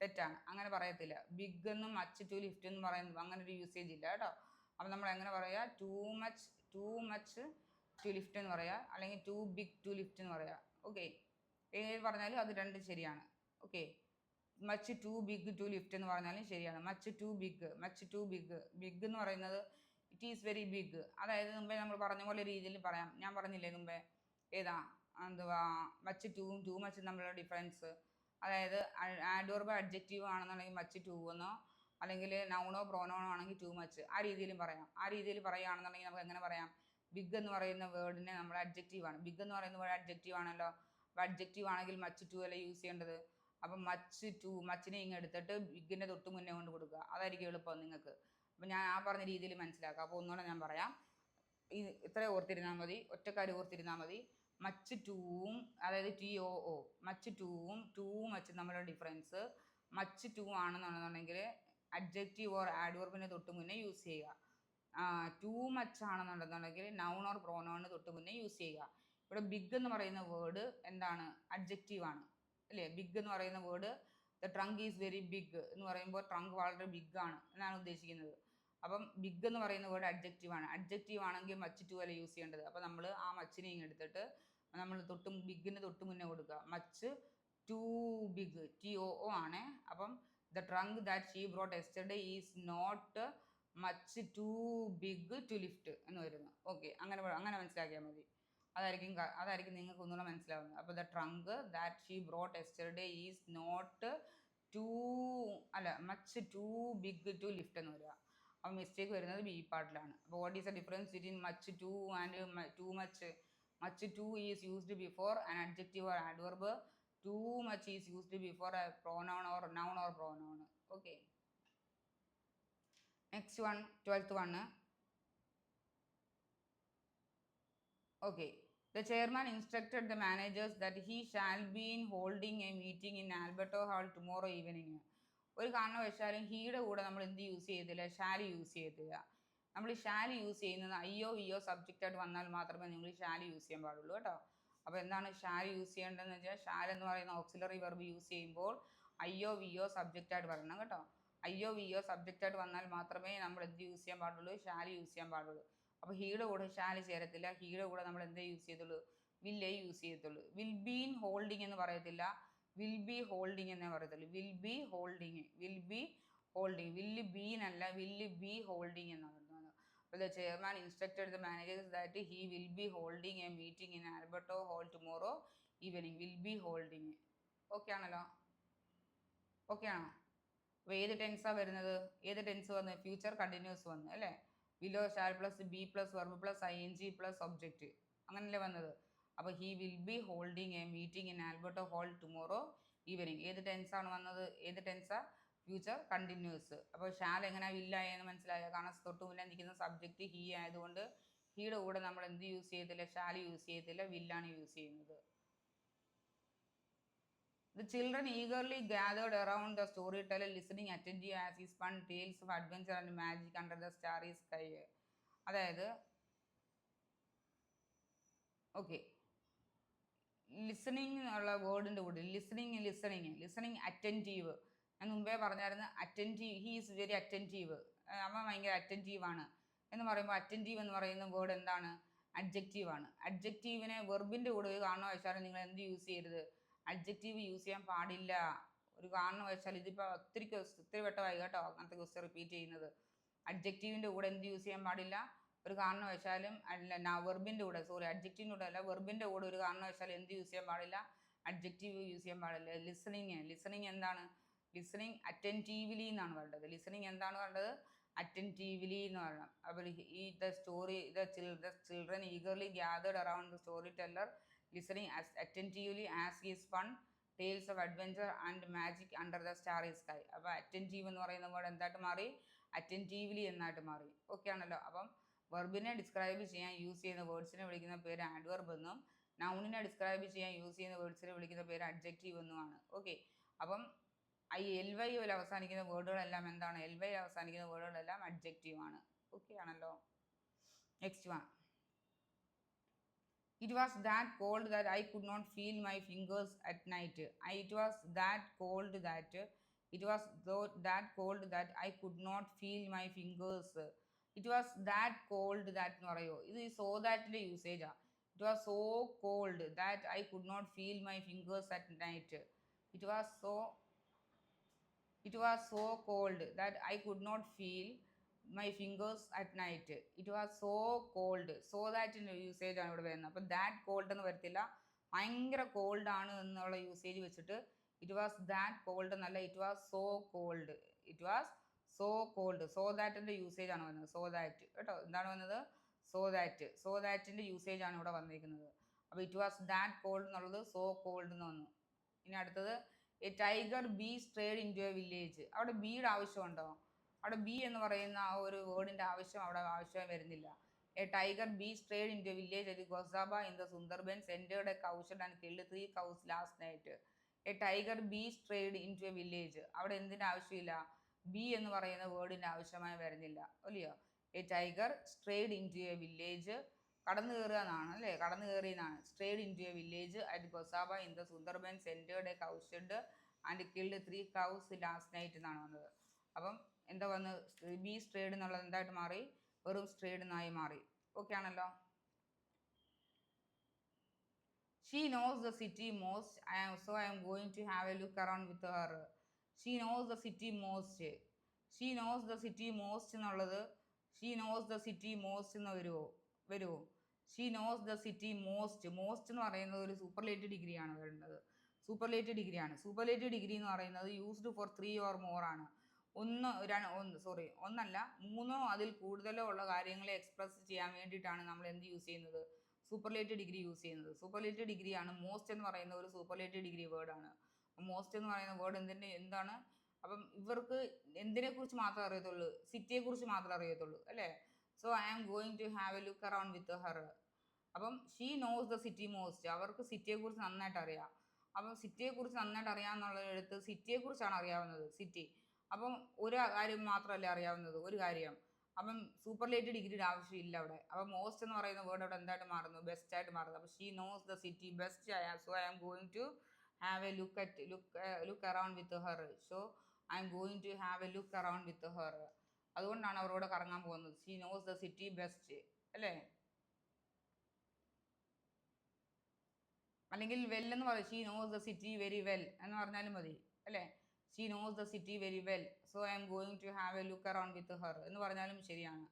തെറ്റാണ്. അങ്ങനെ പറയത്തില്ല. ബിഗ് എന്നും മച്ച് ടു ലിഫ്റ്റ് എന്ന് പറയുന്നത് അങ്ങനെ ഒരു യൂസേജ് ഇല്ല കേട്ടോ. അപ്പോൾ നമ്മൾ എങ്ങനെ പറയുക? ടു മച്ച് ടു ലിഫ്റ്റ് എന്ന് പറയുക, അല്ലെങ്കിൽ ടു ബിഗ് ടു ലിഫ്റ്റ് എന്ന് പറയുക. ഓക്കെ, ഏത് പറഞ്ഞാലും അത് രണ്ടും ശരിയാണ്. Okay, much too big to lift എന്ന് പറഞ്ഞാലും ശരിയാണ്. മച്ച് ടു ബിഗ് എന്ന് പറയുന്നത് ഇറ്റ് ഈസ് വെരി ബിഗ്. അതായത് മുമ്പേ നമ്മൾ പറഞ്ഞ പോലെ രീതിയിൽ പറയാം. ഞാൻ പറഞ്ഞില്ലേ മുമ്പേ, ഏതാ എന്തുവാ മച്ച് ടു മച്ച് തമ്മിലുള്ള ഡിഫറൻസ്. അതായത് ആഡ്വർബ് അഡ്ജക്റ്റീവ് ആണെന്നുണ്ടെങ്കിൽ മച്ച് ടു എന്നോ, അല്ലെങ്കിൽ നൗണോ പ്രോനൗണോ ആണെങ്കിൽ ടു മച്ച്, ആ രീതിയിലും പറയാം. ആ രീതിയിൽ പറയുകയാണെന്നുണ്ടെങ്കിൽ നമുക്ക് എങ്ങനെ പറയാം? ബിഗ് എന്ന് പറയുന്ന വേർഡിനെ നമ്മൾ അഡ്ജക്റ്റീവ് ആണ്. ബിഗ് എന്ന് പറയുന്ന വേർഡ് അഡ്ജക്റ്റീവ് ആണല്ലോ. അപ്പോൾ അഡ്ജക്റ്റീവ് ആണെങ്കിൽ മച്ച് ടു അല്ലേ യൂസ് ചെയ്യേണ്ടത്. അപ്പം മച്ചിനെ ഇങ്ങ് എടുത്തിട്ട് ബിഗിൻ്റെ തൊട്ട് മുന്നേ കൊണ്ട് കൊടുക്കുക. അതായിരിക്കും എളുപ്പം നിങ്ങൾക്ക്. അപ്പം ഞാൻ ആ പറഞ്ഞ രീതിയിൽ മനസ്സിലാക്കുക. അപ്പോൾ ഒന്നുകൂടെ ഞാൻ പറയാം. ഇത്രയും ഓർത്തിരുന്നാൽ മതി, ഒറ്റക്കാര്യം ഓർത്തിരുന്നാൽ മതി. മച്ച് ടൂവും അതായത് TOO മച്ച് ടൂവും ടു മച്ച് തമ്മിലുള്ള ഡിഫറൻസ്. മച്ച് ടു ആണെന്നുണ്ടെന്നുണ്ടെങ്കിൽ അഡ്ജക്റ്റീവ് ഓർ ആഡ്വർബിന് തൊട്ട് മുന്നേ യൂസ് ചെയ്യുക. ടു മച്ച് ആണെന്നുണ്ടെന്നുണ്ടെങ്കിൽ നൗൺ ഓർ പ്രോനൗണിന് തൊട്ട് മുന്നേ യൂസ് ചെയ്യുക. ഇവിടെ ബിഗ് എന്ന് പറയുന്ന വേർഡ് എന്താണ്? അഡ്ജക്റ്റീവ് ആണ് അല്ലേ? ബിഗ് എന്ന് പറയുന്ന word the trunk is very big എന്ന് പറയുമ്പോൾ ട്രങ്ക് വളരെ ബിഗ് ആണ് എന്നാണ് ഉദ്ദേശിക്കുന്നത്. അപ്പം ബിഗ് എന്ന് പറയുന്ന വേർഡ് അഡ്ജക്റ്റീവ് ആണ്. അഡ്ജക്റ്റീവ് ആണെങ്കിൽ മച്ച് ടു അല്ല യൂസ് ചെയ്യേണ്ടത്. അപ്പോൾ നമ്മൾ ആ മച്ചിനെ ഇങ്ങ് എടുത്തിട്ട് നമ്മൾ ബിഗിന് തൊട്ട് മുന്നേ കൊടുക്കുക. മച്ച് ടു ബിഗ്, TOO ആണ്. അപ്പം the trunk that she brought yesterday is not much too big to lift എന്ന് വരുന്നു. ഓക്കെ, അങ്ങനെ മനസ്സിലാക്കിയാൽ മതി. അതായിരിക്കും നിങ്ങൾക്ക് ഒന്നുകൂടെ മനസ്സിലാവുന്നത്. അപ്പോൾ the trunk that she brought yesterday is not much too big to lift എന്ന് വരിക. അപ്പോൾ മിസ്റ്റേക്ക് വരുന്നത് ബി പാർട്ടിലാണ്. അപ്പോൾ what is the difference between much too and too much? Much too is used before an adjective or adverb. Too much is used before a pronoun or noun or pronoun. Okay, next one, 12th one. Okay, the chairman instructed the managers that he shall be holding a meeting in Alberto Hall tomorrow evening. ഒരു കാരണവശാലും ഹീയുടെ കൂടെ നമ്മൾ എന്ത് use ചെയ്തില്ല? Shali use ചെയ്തില്ല. നമ്മൾ Shali use ചെയ്യുന്നത് അയ്യോ വിയോ സബ്ജക്റ്റായിട്ട് വന്നാൽ മാത്രമേ നിങ്ങൾ ഷാലി യൂസ് ചെയ്യാൻ പാടുള്ളൂ കേട്ടോ. അപ്പോൾ എന്താണ് ഷാലി യൂസ് ചെയ്യേണ്ടതെന്ന് വെച്ചാൽ, ഷാൽ എന്ന് പറയുന്ന ഓക്സിലറി വെർബ് യൂസ് ചെയ്യുമ്പോൾ അയ്യോ വിയോ സബ്ജക്റ്റായിട്ട് വരണം കേട്ടോ. അയ്യോ വിയോ സബ്ജക്റ്റായിട്ട് വന്നാൽ മാത്രമേ നമ്മൾ എന്ത് യൂസ് ചെയ്യാൻ പാടുള്ളൂ? ഷാലി യൂസ് ചെയ്യാൻ പാടുള്ളൂ. അപ്പോൾ ഹീയുടെ കൂടെ ഷാലി ചേരത്തില്ല. ഹീയുടെ കൂടെ നമ്മൾ എന്തേ യൂസ് ചെയ്തുള്ളൂ? വില്ലേ യൂസ് ചെയ്യത്തുള്ളൂ. വിൽ ബീൻ ഹോൾഡിങ് എന്ന് പറയത്തില്ല, വിൽ ബി ഹോൾഡിങ് എന്നേ പറയത്തുള്ളൂ. വിൽ ബി ഹോൾഡിങ്, വില്ല് ബീൻ അല്ല, വില്ല് ബി ഹോൾഡിങ് എന്നാണ് പറയുന്നത്. അപ്പോൾ the chairman instructed the managers that he will be holding a meeting in Albert hall tomorrow evening. Will be holding. Okay ആണല്ലോ? ഓക്കെ ആണോ? അപ്പോൾ ഏത് ടെൻസാണ് വരുന്നത്? ഏത് ടെൻസ് വന്ന്? ഫ്യൂച്ചർ കണ്ടിന്യൂസ് വന്ന് അല്ലേ? വിലോ shall plus be plus verb plus ING plus object, അങ്ങനല്ലേ വന്നത്? അപ്പോൾ he will be holding a meeting in Albert hall tomorrow evening. ഏത് ടെൻസാണ് വന്നത്? ഏത് ടെൻസാ? Future continuous. അപ്പോൾ ഷാൽ എങ്ങനെ വില്ലായെന്ന് മനസ്സിലായോ? കാരണം തൊട്ട് മുന്നേ നിൽക്കുന്ന സബ്ജക്റ്റ് ഹീ ആയതുകൊണ്ട് ഹീയുടെ കൂടെ നമ്മൾ എന്ത് യൂസ് ചെയ്യത്തില്ല? ഷാൽ യൂസ് ചെയ്യത്തില്ല, വില്ലാണ് യൂസ് ചെയ്യുന്നത്. The children eagerly gathered around the storyteller, listening attentively as he spun tales of adventure and magic under the starry sky. അതായത് ഓക്കെ, ലിസണിങ് എന്നുള്ള വേർഡിൻ്റെ കൂടെ ലിസണിങ് അറ്റൻറ്റീവ്. ഞാൻ മുമ്പേ പറഞ്ഞായിരുന്നു attentive. He is very attentive. അവൻ ഭയങ്കര അറ്റൻറ്റീവാണ് എന്ന് പറയുമ്പോൾ അറ്റൻറ്റീവ് എന്ന് പറയുന്ന വേർഡ് എന്താണ്? അഡ്ജക്റ്റീവ് ആണ്. അഡ്ജക്റ്റീവിനെ വെർബിൻ്റെ കൂടെ ഒരു കാരണവശാലും നിങ്ങൾ എന്ത് യൂസ് ചെയ്യരുത്, അഡ്ജക്റ്റീവ് യൂസ് ചെയ്യാൻ പാടില്ല. ഒരു കാരണവശാൽ ഇതിപ്പോൾ ഒത്തിരി വട്ടമായി കേട്ടോ അങ്ങനത്തെ ക്വസ്റ്റ്യൻ റിപ്പീറ്റ് ചെയ്യുന്നത്. അഡ്ജക്റ്റീവിൻ്റെ കൂടെ എന്ത് യൂസ് ചെയ്യാൻ പാടില്ല, ഒരു കാരണവശാലും അല്ല വെർബിൻ്റെ കൂടെ, സോറി അഡ്ജക്റ്റീവിൻ്റെ കൂടെ അല്ല, വെർബിൻ്റെ കൂടെ ഒരു കാരണവശാലും എന്ത് യൂസ് ചെയ്യാൻ പാടില്ല, അഡ്ജക്റ്റീവ് യൂസ് ചെയ്യാൻ പാടില്ല. ലിസണിങ് എന്താണ്, ലിസണിങ് അറ്റൻറ്റീവ്ലി എന്നാണ് വേണ്ടത്. ലിസണിങ് എന്താണ് വേണ്ടത്, അറ്റൻറ്റീവ്ലി എന്ന് പറയണം. അപ്പോൾ ഈ the children eagerly gathered around the story teller listening attentively as he's fun tales of adventure and magic under the Starry sky. അപ്പോൾ അറ്റൻറ്റീവ് എന്ന് പറയുന്ന വേർഡ് എന്തായിട്ട് മാറി, അറ്റൻറ്റീവ്ലി എന്നായിട്ട് മാറി. ഓക്കെ ആണല്ലോ. അപ്പം വെർബിനെ ഡിസ്ക്രൈബ് ചെയ്യാൻ യൂസ് ചെയ്യുന്ന വേർഡ്സിനെ വിളിക്കുന്ന പേര് ആഡ്വർബ് എന്നും നൗണിനെ ഡിസ്ക്രൈബ് ചെയ്യാൻ യൂസ് ചെയ്യുന്ന വേർഡ്സിനെ വിളിക്കുന്ന പേര് അഡ്ജക്റ്റീവ് എന്നുമാണ്. ഓക്കെ, അപ്പം ഈ LY അവസാനിക്കുന്ന വേർഡുകളെല്ലാം എന്താണ്, LY അവസാനിക്കുന്ന വേർഡുകളെല്ലാം അഡ്ജക്റ്റീവ് ആണ്. ഓക്കെ ആണല്ലോ. Next one, it was that cold that I could not feel my fingers at night. It was that cold that I could not feel my fingers. It was that cold that എന്ന് പറയുമോ, ഇത് so ദാറ്റിൻ്റെ യൂസേജാണ്. It was so cold that I could not feel my fingers at night. It was so cold that I could not feel my fingers at night. It was so cold. So that usage ആണ് ഇവിടെ വരുന്നത്. അപ്പോൾ that called എന്ന് വരത്തില്ല, ഭയങ്കര called ആണ് എന്നുള്ള usage വെച്ചിട്ട് ഇറ്റ് വാസ് ദാറ്റ് കോൾഡ് എന്നല്ല, it was so cold. It was so cold. So ദാറ്റിൻ്റെ യൂസേജ് ആണ് വന്നത്. സോ ദാറ്റ് കേട്ടോ, എന്താണ് വന്നത്, സോ ദാറ്റിൻ്റെ യൂസേജ് ആണ് ഇവിടെ വന്നിരിക്കുന്നത്. അപ്പോൾ ഇറ്റ് വാസ് ദാറ്റ് കോൾഡ് എന്നുള്ളത് സോ കോൾഡ് എന്ന് വന്നു. ഇനി അടുത്തത്, a tiger be strayed into a village. അവിടെ ബിയുടെ ആവശ്യമുണ്ടോ, അവിടെ ബി എന്ന് പറയുന്ന ആ ഒരു വേർഡിൻ്റെ അവിടെ ആവശ്യം വരുന്നില്ല. A tiger be strayed into a village at Gosaba in the Sundarbans entered a cows and killed 3 cows last night. A tiger be strayed into a village, അവിടെ എന്തിൻ്റെ ആവശ്യമില്ല, ബി എന്ന് പറയുന്ന വേർഡിൻ്റെ ആവശ്യമായി വരുന്നില്ല അല്ലയോ. A tiger strayed into a village, കടന്നു കയറുക എന്നാണ് അല്ലേ, കടന്നു കയറിയെന്നാണ്. Strayed into a village at Gosaba in the Sundarbans entered a cowshed and killed 3 cows last night എന്നാണ് വന്നത്. അപ്പം എന്താ വന്ന്, ബി സ്ട്രേഡ് എന്നുള്ളത് എന്തായിട്ട് മാറി, വെറും സ്ട്രേഡ് എന്നായി മാറി. ഓക്കെ ആണല്ലോ. She knows the city most I am going to have a look around with her. She knows the city most. She knows the city most എന്നുള്ളത് she knows the city most എന്ന് വരുമോ. She knows the city most എന്ന് പറയുന്നത് ഒരു superlative ഡിഗ്രിയാണ് വരുന്നത്. Superlative degree എന്ന് പറയുന്നത് യൂസ്ഡ് ഫോർ 3 or more ആണ്. ഒന്നല്ല 3 അതിൽ കൂടുതലോ ഉള്ള കാര്യങ്ങളെ എക്സ്പ്രസ് ചെയ്യാൻ വേണ്ടിയിട്ടാണ് നമ്മൾ എന്ത് യൂസ് ചെയ്യുന്നത്, സൂപ്പർലേറ്റീവ് ഡിഗ്രി യൂസ് ചെയ്യുന്നത്. സൂപ്പർലേറ്റീവ് ഡിഗ്രിയാണ് മോസ്റ്റ് എന്ന് പറയുന്ന ഒരു സൂപ്പർലേറ്റീവ് ഡിഗ്രി വേർഡാണ്. മോസ്റ്റ് എന്ന് പറയുന്ന വേർഡ് എന്താണ്, അപ്പം ഇവർക്ക് എന്തിനെക്കുറിച്ച് മാത്രമേ അറിയത്തുള്ളൂ, സിറ്റിയെക്കുറിച്ച് മാത്രമേ അറിയത്തുള്ളൂ അല്ലേ. So I am going to have a look around with her. അപ്പം she knows the city most, അവർക്ക് സിറ്റിയെക്കുറിച്ച് നന്നായിട്ട് അറിയാം. അപ്പം സിറ്റിയെക്കുറിച്ച് നന്നായിട്ട് അറിയാമെന്നുള്ളടുത്ത് സിറ്റിയെക്കുറിച്ചാണ് അറിയാവുന്നത്, സിറ്റി. അപ്പം ഒരു കാര്യം മാത്രമല്ലേ അറിയാവുന്നത്, ഒരു കാര്യം. അപ്പം സൂപ്പർലേറ്റീവ് ഡിഗ്രിയുടെ ആവശ്യമില്ല അവിടെ. അപ്പം മോസ്റ്റ് എന്ന് പറയുന്ന വേർഡ് അവിടെ എന്തായിട്ട് മാറുന്നു, ബെസ്റ്റ് ആയിട്ട് മാറുന്നു. അപ്പം she knows the city best. So I am going to have a look around with her. So I am going to have a look around with her. അതുകൊണ്ടാണ് അവരോട് കറങ്ങാൻ പോകുന്നത്. She knows the city best അല്ലേ. അല്ലെങ്കിൽ well എന്ന് പറയും, she knows the city very well എന്ന് പറഞ്ഞാലും മതി അല്ലേ. She knows the city very well. So I am going to have a look around with her എന്ന് പറഞ്ഞാലും ശരിയാണ്.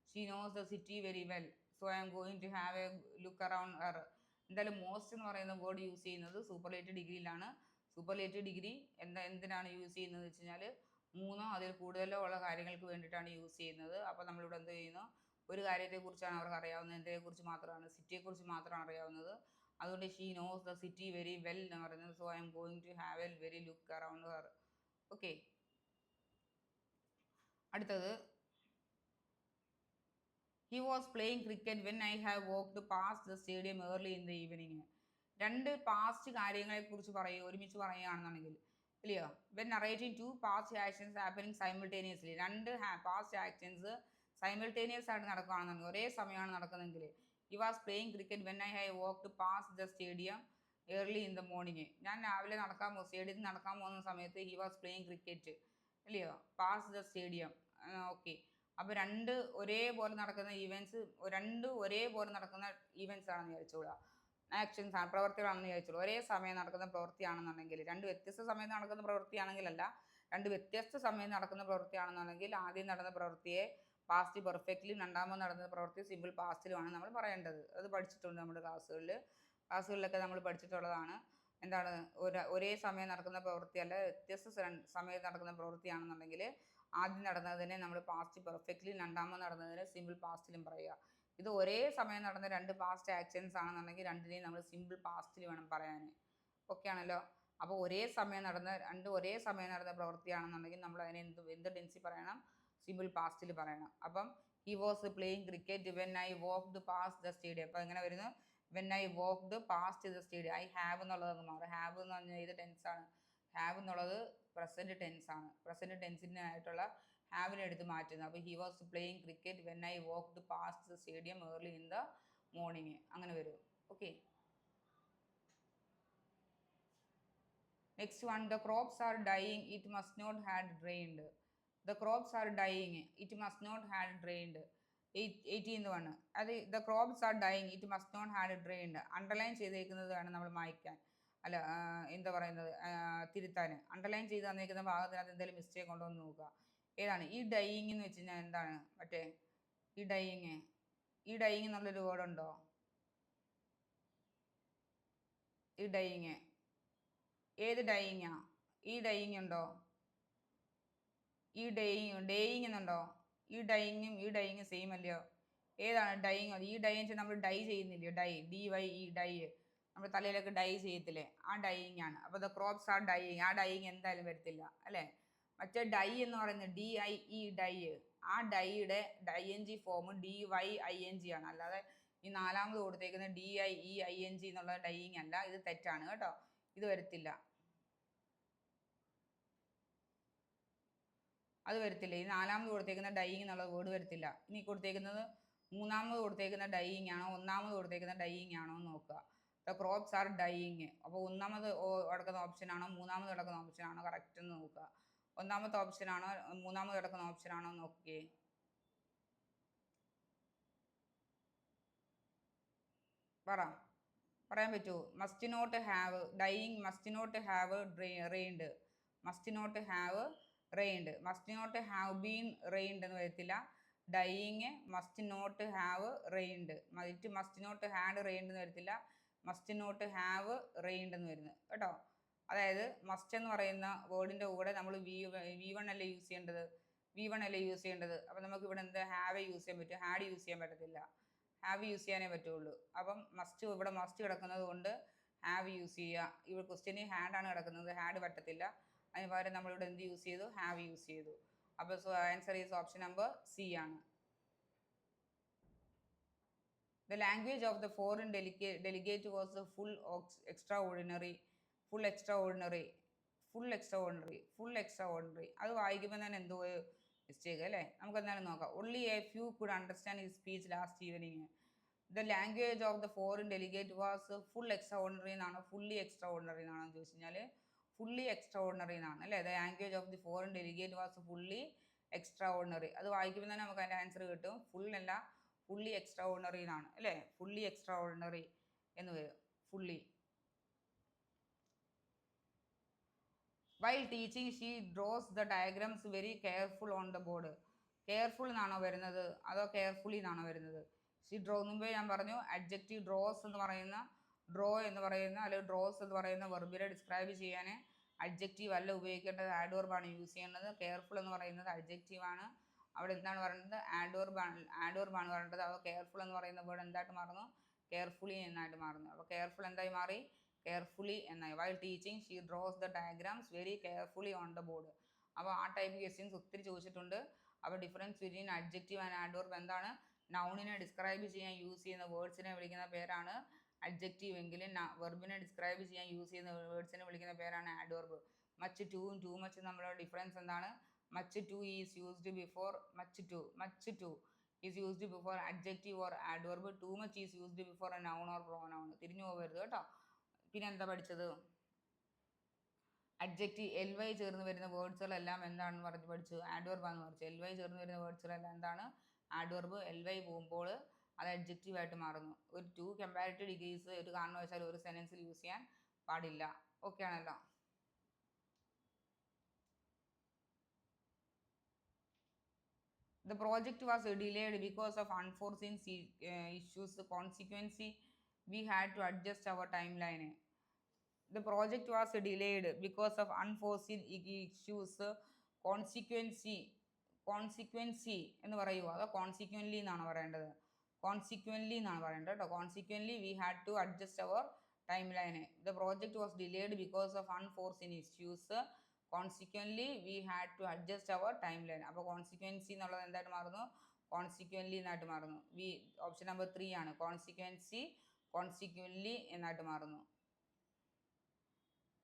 She knows the city very well. So I am going to have a look around her. എന്തായാലും most എന്ന് പറയുന്ന word use ചെയ്യുന്നത് superlative ഡിഗ്രിയിലാണ്. Superlative degree എന്തിനാണ് use ചെയ്യുന്നത് വെച്ച് കഴിഞ്ഞാൽ 3 അതിൽ കൂടുതലോ ഉള്ള കാര്യങ്ങൾക്ക് വേണ്ടിയിട്ടാണ് യൂസ് ചെയ്യുന്നത്. അപ്പോൾ നമ്മളിവിടെ എന്ത് ചെയ്യുന്നു, ഒരു കാര്യത്തെക്കുറിച്ചാണ് അവർക്ക് അറിയാവുന്നത്, എന്തിനെക്കുറിച്ച് മാത്രമാണ്, സിറ്റിയെക്കുറിച്ച് മാത്രമാണ് അറിയാവുന്നത്. അതുകൊണ്ട് she knows the city very well എന്ന് പറയുന്നത്. So I am going to have a very look around her. Okay, അടുത്തത്, he was playing cricket when I have walked past the stadium early in the evening. 2 past കാര്യങ്ങളെക്കുറിച്ച് ഒരുമിച്ച് പറയുകയാണെന്നുണ്ടെങ്കിൽ ഇല്ലയോ. When narrating 2 past actions happening simultaneously, 2 past actions simultaneous ആയിട്ട് നടക്കുകയാണെന്നുണ്ടെങ്കിൽ, ഒരേ സമയമാണ് നടക്കുന്നതെങ്കിൽ, he was playing cricket when I have walked past the stadium early in the morning. ഞാൻ രാവിലെ സ്റ്റേഡിയത്തിൽ നടക്കാൻ പോകുന്ന സമയത്ത് ഹി വാസ് പ്ലേയിങ് ക്രിക്കറ്റ് ഇല്ലയോ, പാസ്റ്റ് ദ സ്റ്റേഡിയം. ഓക്കെ, അപ്പോൾ രണ്ട് ഒരേപോലെ നടക്കുന്ന ഈവൻസ്, ഒരേപോലെ നടക്കുന്ന ഈവൻസ് ആണെന്ന് വിചാരിച്ചോളുക. ആക്ഷൻസ് ആണ്, പ്രവൃത്തികളാണെന്ന് വിചാരിച്ചോളൂ. ഒരേ സമയം നടക്കുന്ന പ്രവൃത്തിയാണെന്നുണ്ടെങ്കിൽ, രണ്ട് വ്യത്യസ്ത സമയത്ത് നടക്കുന്ന പ്രവൃത്തിയാണെങ്കിലല്ല, രണ്ട് വ്യത്യസ്ത സമയം നടക്കുന്ന പ്രവൃത്തിയാണെന്നുണ്ടെങ്കിൽ ആദ്യം നടന്ന പ്രവൃത്തിയെ പാസ്റ്റ് പെർഫെക്റ്റ്ലിയും രണ്ടാമത് നടന്ന പ്രവൃത്തി സിമ്പിൾ പാസ്റ്റിലുമാണ് നമ്മൾ പറയേണ്ടത്. അത് പഠിച്ചിട്ടുണ്ട് നമ്മുടെ ക്ലാസ്സുകളിലൊക്കെ നമ്മൾ പഠിച്ചിട്ടുള്ളതാണ്. എന്താണ്, ഒരേ സമയം നടക്കുന്ന പ്രവൃത്തിയല്ല, വ്യത്യസ്ത സമയത്ത് നടക്കുന്ന പ്രവൃത്തിയാണെന്നുണ്ടെങ്കിൽ ആദ്യം നടന്നതിനെ നമ്മൾ പാസ്റ്റ് പെർഫെക്റ്റ്ലിയും രണ്ടാമത് നടന്നതിനെ സിമ്പിൾ പാസ്റ്റിലും പറയുക. ഇത് ഒരേ സമയം നടന്ന രണ്ട് പാസ്റ്റ് ആക്ഷൻസ് ആണെന്നുണ്ടെങ്കിൽ രണ്ടിനെയും നമ്മൾ സിമ്പിൾ പാസ്റ്റിൽ വേണം പറയാൻ. ഓക്കെ ആണല്ലോ. അപ്പോൾ ഒരേ സമയം നടന്ന പ്രവൃത്തിയാണെന്നുണ്ടെങ്കിൽ നമ്മൾ അതിനെ എന്ത് ടെൻസിൽ പറയണം? സിമ്പിൾ പാസ്റ്റിൽ പറയണം. അപ്പം he was playing cricket when I walked past the stadium. അപ്പോൾ എങ്ങനെ വരുന്നു? When I walked past the stadium. I have എന്നുള്ളത് മാറും. ഹാവ് എന്ന് പറഞ്ഞാൽ ഏത് ടെൻസാണ്? ഹാവ് എന്നുള്ളത് പ്രസൻറ്റ് ടെൻസ് ആണ്. പ്രസൻറ്റ് ടെൻസിനായിട്ടുള്ള ഹാവിനെ എടുത്ത് മാറ്റുന്നത്. അപ്പോൾ he was playing cricket when I walked past the stadium early in the morning. അങ്ങനെ വരും. Okay. Next one, the crops are dying, it must not had drained. The crops are dying, it must not had drained. 18th one, അത് the crops are dying, it must not had drained. Underline ചെയ്തേക്കുന്നതാണ് നമ്മൾ മായ്ക്കാൻ, അല്ല എന്താ പറയുന്നത്, തിരുത്താൻ. Underline ചെയ്ത് തന്നേക്കുന്ന ഭാഗത്തിനകത്ത് എന്തെങ്കിലും മിസ്റ്റേക്ക് ഉണ്ടോ എന്ന് നോക്കുക. ഏതാണ് ഈ ഡൈയിങ് എന്ന് വെച്ച് കഴിഞ്ഞാൽ? എന്താണ് മറ്റേ ഈ ഡൈയിങ് എന്നുള്ളൊരു വേർഡ് ഉണ്ടോ? ഈ ഡൈയിങ് ഏത് ഡൈയിങ്ങാ? ഈ ഡൈയിങ് ഉണ്ടോ? ഈ ഡേയിങ് എന്നുണ്ടോ? ഈ ഡൈയിങ്ങും സെയിം അല്ലയോ? ഏതാണ് ഡൈയിങ്? ഈ ഡൈയിങ് നമ്മൾ ഡൈ ചെയ്യുന്നില്ലയോ? ഡൈ നമ്മൾ തലയിലൊക്കെ ഡൈ ചെയ്യത്തില്ലേ? ആ ഡൈയിങ് ആണ്. അപ്പോൾ ദ ക്രോപ്സ് ആർ ഡൈയിങ്, ആ ഡൈയിങ് എന്തായാലും വരത്തില്ല അല്ലേ? മറ്റേ ഡൈ എന്ന് പറയുന്നത് DIE ഡൈ, ആ ഡൈയുടെ ING ഫോം DYING ആണ്. അല്ലാതെ ഈ നാലാമത് കൊടുത്തേക്കുന്ന DIEING എന്നുള്ള ഡൈയിങ് അല്ല. ഇത് തെറ്റാണ് കേട്ടോ, ഇത് വരത്തില്ല, അത് വരത്തില്ല. ഈ നാലാമത് കൊടുത്തേക്കുന്ന ഡൈയിങ് എന്നുള്ള വേർഡ് വരത്തില്ല. ഇനി മൂന്നാമത് കൊടുത്തേക്കുന്ന ഡൈയിങ് ആണോ ഒന്നാമത് കൊടുത്തേക്കുന്ന ഡൈയിങ് ആണോ എന്ന് നോക്കുക. The crops are dying. അപ്പോൾ ഒന്നാമത് കിടക്കുന്ന ഓപ്ഷൻ ആണോ മൂന്നാമത് കിടക്കുന്ന ഓപ്ഷൻ ആണോ കറക്റ്റ് എന്ന് നോക്കുക. ഒന്നാമത്തെ ഓപ്ഷൻ ആണോ മൂന്നാമത് കിടക്കുന്ന ഓപ്ഷൻ ആണോ നോക്കിയേ. പറയാൻ പറ്റുമോ? Must not have dying, must not have rained, must not have rained, must not have been rained എന്ന് വരത്തില്ല. Dying must not have rained, must not had rained എന്ന് വരത്തില്ല. മസ്റ്റ് നോട്ട് ഹാവ് റെയിൻഡ് എന്ന് വരുന്നത് കേട്ടോ. അതായത് മസ്റ്റ് എന്ന് പറയുന്ന വേർഡിൻ്റെ കൂടെ നമ്മൾ V1 അല്ലേ യൂസ് ചെയ്യേണ്ടത്. അപ്പം നമുക്ക് ഇവിടെ എന്ത് ഹാവ് യൂസ് ചെയ്യാൻ പറ്റും, ഹാഡ് യൂസ് ചെയ്യാൻ പറ്റത്തില്ല. ഹാവ് യൂസ് ചെയ്യാനേ പറ്റുള്ളൂ. അപ്പം ഇവിടെ മസ്റ്റ് കിടക്കുന്നത് കൊണ്ട് ഹാവ് യൂസ് ചെയ്യുക. ഇവിടെ ക്വസ്റ്റ്യനിൽ ഹാഡാണ് കിടക്കുന്നത്, ഹാഡ് പറ്റത്തില്ല. അതിന് പകരം നമ്മളിവിടെ എന്ത് യൂസ് ചെയ്തു? ഹാവ് യൂസ് ചെയ്തു. അപ്പോൾ answer is option number C ആണ്. The language of the foreign delegate was full extraordinary. അത് വായിക്കുമ്പോൾ തന്നെ എന്തോ മിസ്റ്റേക്ക് അല്ലേ? നമുക്ക് എന്തായാലും നോക്കാം. Only a few could understand his speech last evening. The language of the foreign delegate was full extraordinary എന്നാണോ fully extraordinary എന്നാണോ ചോദിച്ചു കഴിഞ്ഞാൽ fully extraordinary എന്നാണ് അല്ലേ? The language of the foreign delegate was fully extraordinary. അത് വായിക്കുമ്പോൾ തന്നെ നമുക്ക് അതിൻ്റെ ആൻസർ കിട്ടും. ഫുൾ അല്ല, fully extraordinary എന്നാണ് അല്ലേ? fully extraordinary എന്ന് വരും. fully. While teaching she draws the diagrams very careful on the board. Careful എന്നാണോ വരുന്നത് അതോ കെയർഫുള്ളി എന്നാണോ വരുന്നത്? ഷീ ഡ്രോ മുമ്പേ ഞാൻ പറഞ്ഞു അഡ്ജക്റ്റീവ് ഡ്രോസ് എന്ന് പറയുന്ന അല്ലെങ്കിൽ ഡ്രോസ് എന്ന് പറയുന്ന വെർബിനെ ഡിസ്ക്രൈബ് ചെയ്യാൻ അഡ്ജക്റ്റീവ് അല്ല ഉപയോഗിക്കേണ്ടത്, ആഡ്വർബാണ് യൂസ് ചെയ്യേണ്ടത്. കെയർഫുൾ എന്ന് പറയുന്നത് അഡ്ജക്റ്റീവ് ആണ്. അവിടെ എന്താണ് പറയുന്നത്? ആഡ്വർബാണ് പറയേണ്ടത്. അപ്പോൾ കെയർഫുൾ എന്ന് പറയുന്ന വേർഡ് എന്തായിട്ട് മാറുന്നു? കെയർഫുള്ളി എന്നായിട്ട് മാറുന്നു. അപ്പോൾ കെയർഫുൾ എന്തായി മാറി? കെയർഫുള്ളി എന്നായി. While teaching she draws the diagrams very carefully on the board. അപ്പോൾ ആ ടൈപ്പ് ക്വസ്റ്റ്യൻസ് ഒത്തിരി ചോദിച്ചിട്ടുണ്ട്. അപ്പോൾ difference between adjective and adverb എന്താണ്? നൗണിനെ ഡിസ്ക്രൈബ് ചെയ്യാൻ യൂസ് ചെയ്യുന്ന വേർഡ്സിനെ വിളിക്കുന്ന പേരാണ് അഡ്ജക്റ്റീവ് എങ്കിലും വെർബിനെ ഡിസ്ക്രൈബ് ചെയ്യാൻ യൂസ് ചെയ്യുന്ന വേർഡ്സിനെ വിളിക്കുന്ന പേരാണ് ആഡ്വർബ്. മച്ച് ടൂവും ടു മച്ച് തമ്മിലുള്ള ഡിഫറൻസ് എന്താണ്? Much too is used before much too is used before adjective or adverb. Too much is used before A noun or pronoun. തിരിഞ്ഞു പോകരുത് കേട്ടോ. പിന്നെ എന്താ പഠിച്ചത്? അഡ്ജക്റ്റീവ് എൽ വൈ ചേർന്ന് വരുന്ന വേർഡ്സുകളെല്ലാം എന്താണെന്ന് പറഞ്ഞ് പഠിച്ചു, ആഡ്വർബ് ആണെന്ന് പഠിച്ചു. എൽ വൈ ചേർന്ന് വരുന്ന വേർഡ്സുകളെല്ലാം എന്താണ്, ആഡ്വർബ്. എൽ വൈ പോകുമ്പോൾ അത് അഡ്ജക്റ്റീവ് ആയിട്ട് മാറുന്നു. ഒരു 2 കമ്പാരിറ്റീവ് ഡിഗ്രീസ് ഒരു കാരണവശാലും ഒരു സെന്റൻസിൽ യൂസ് ചെയ്യാൻ പാടില്ല. ഓക്കെ ആണല്ലോ. The project was delayed because of unforeseen issues. Consequently, we had to adjust our timeline. The project was delayed because of unforeseen issues. Consequently എന്ന് പറയുമോ അതോ കോൺസിക്വൻ്റ്ലി എന്നാണ് പറയേണ്ടത്? കോൺസിക്വൻ്റ്ലി എന്നാണ് പറയേണ്ടത് കേട്ടോ. Consequently we had to adjust our time line. The project was delayed because of unforeseen issues. Consequently we had to adjust our time line. അപ്പോൾ കോൺസിക്വൻസി എന്നുള്ളത് എന്തായിട്ട് മാറുന്നു? കോൺസിക്വൻ്റ്ലി എന്നായിട്ട് മാറുന്നു. ഓപ്ഷൻ നമ്പർ 3 ആണ്. കോൺസിക്വൻ്റ്ലി എന്നായിട്ട് മാറുന്നു.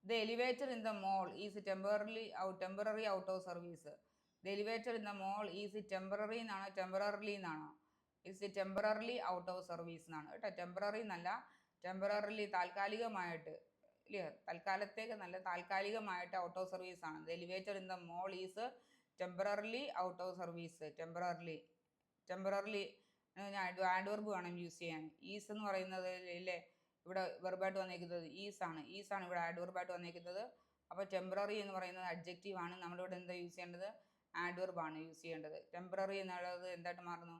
The elevator in the mall is temporary out of service. The elevator in the mall is temporary എന്നാണോ temporarily എന്നാണോ? Is temporarily out of service എന്നാണ് കേട്ടോ. ടെമ്പററി എന്നല്ല, ടെമ്പററിലി താൽക്കാലികമായിട്ട്, ഇല്ലേ? തൽക്കാലത്തേക്ക് നല്ല താൽക്കാലികമായിട്ട് ഔട്ട് ഓഫ് സർവീസ് ആണ്. The elevator in the mall is temporarily out of service. Temporarily adverb വേണം യൂസ് ചെയ്യാൻ. ഈസ് എന്ന് പറയുന്നത് ഇല്ലേ ഇവിടെ വെർബായിട്ട് വന്നേക്കുന്നത് ഈസാണ്. ഇവിടെ ആഡ്വർബായിട്ട് വന്നേക്കുന്നത്. അപ്പോൾ ടെമ്പററി എന്ന് പറയുന്നത് അഡ്ജക്റ്റീവ് ആണ്. നമ്മളിവിടെ എന്താ യൂസ് ചെയ്യേണ്ടത്? ആഡ്വർബാണ് യൂസ് ചെയ്യേണ്ടത്. ടെമ്പററി എന്നുള്ളത് എന്തായിട്ട് മാറുന്നു?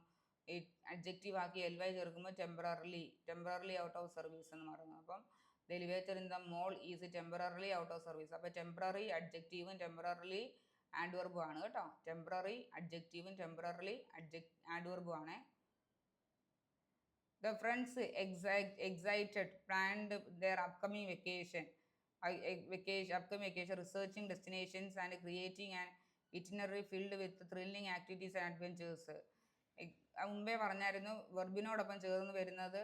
ഈ അഡ്ജക്റ്റീവ് ആക്കി എൽ വൈ ചേർക്കുമ്പോൾ ടെമ്പററിലി ഔട്ട് ഓഫ് സർവീസ് എന്ന് പറയുന്നു. അപ്പം the elevator in the mall is temporarily out of service. അപ്പോൾ ടെമ്പററി അഡ്ജക്റ്റീവും ടെമ്പററിലി ആഡ്വർബും ആണ് കേട്ടോ. ടെമ്പററി അഡ്ജക്റ്റീവും ടെമ്പററിലി ആഡ്വർബും ആണ്. The friends excited planned their upcoming vacation, researching destinations and creating an itinerary filled with thrilling activities and adventures. മുമ്പേ പറഞ്ഞായിരുന്നു വെർബിനോടൊപ്പം ചേർന്ന് വരുന്നത്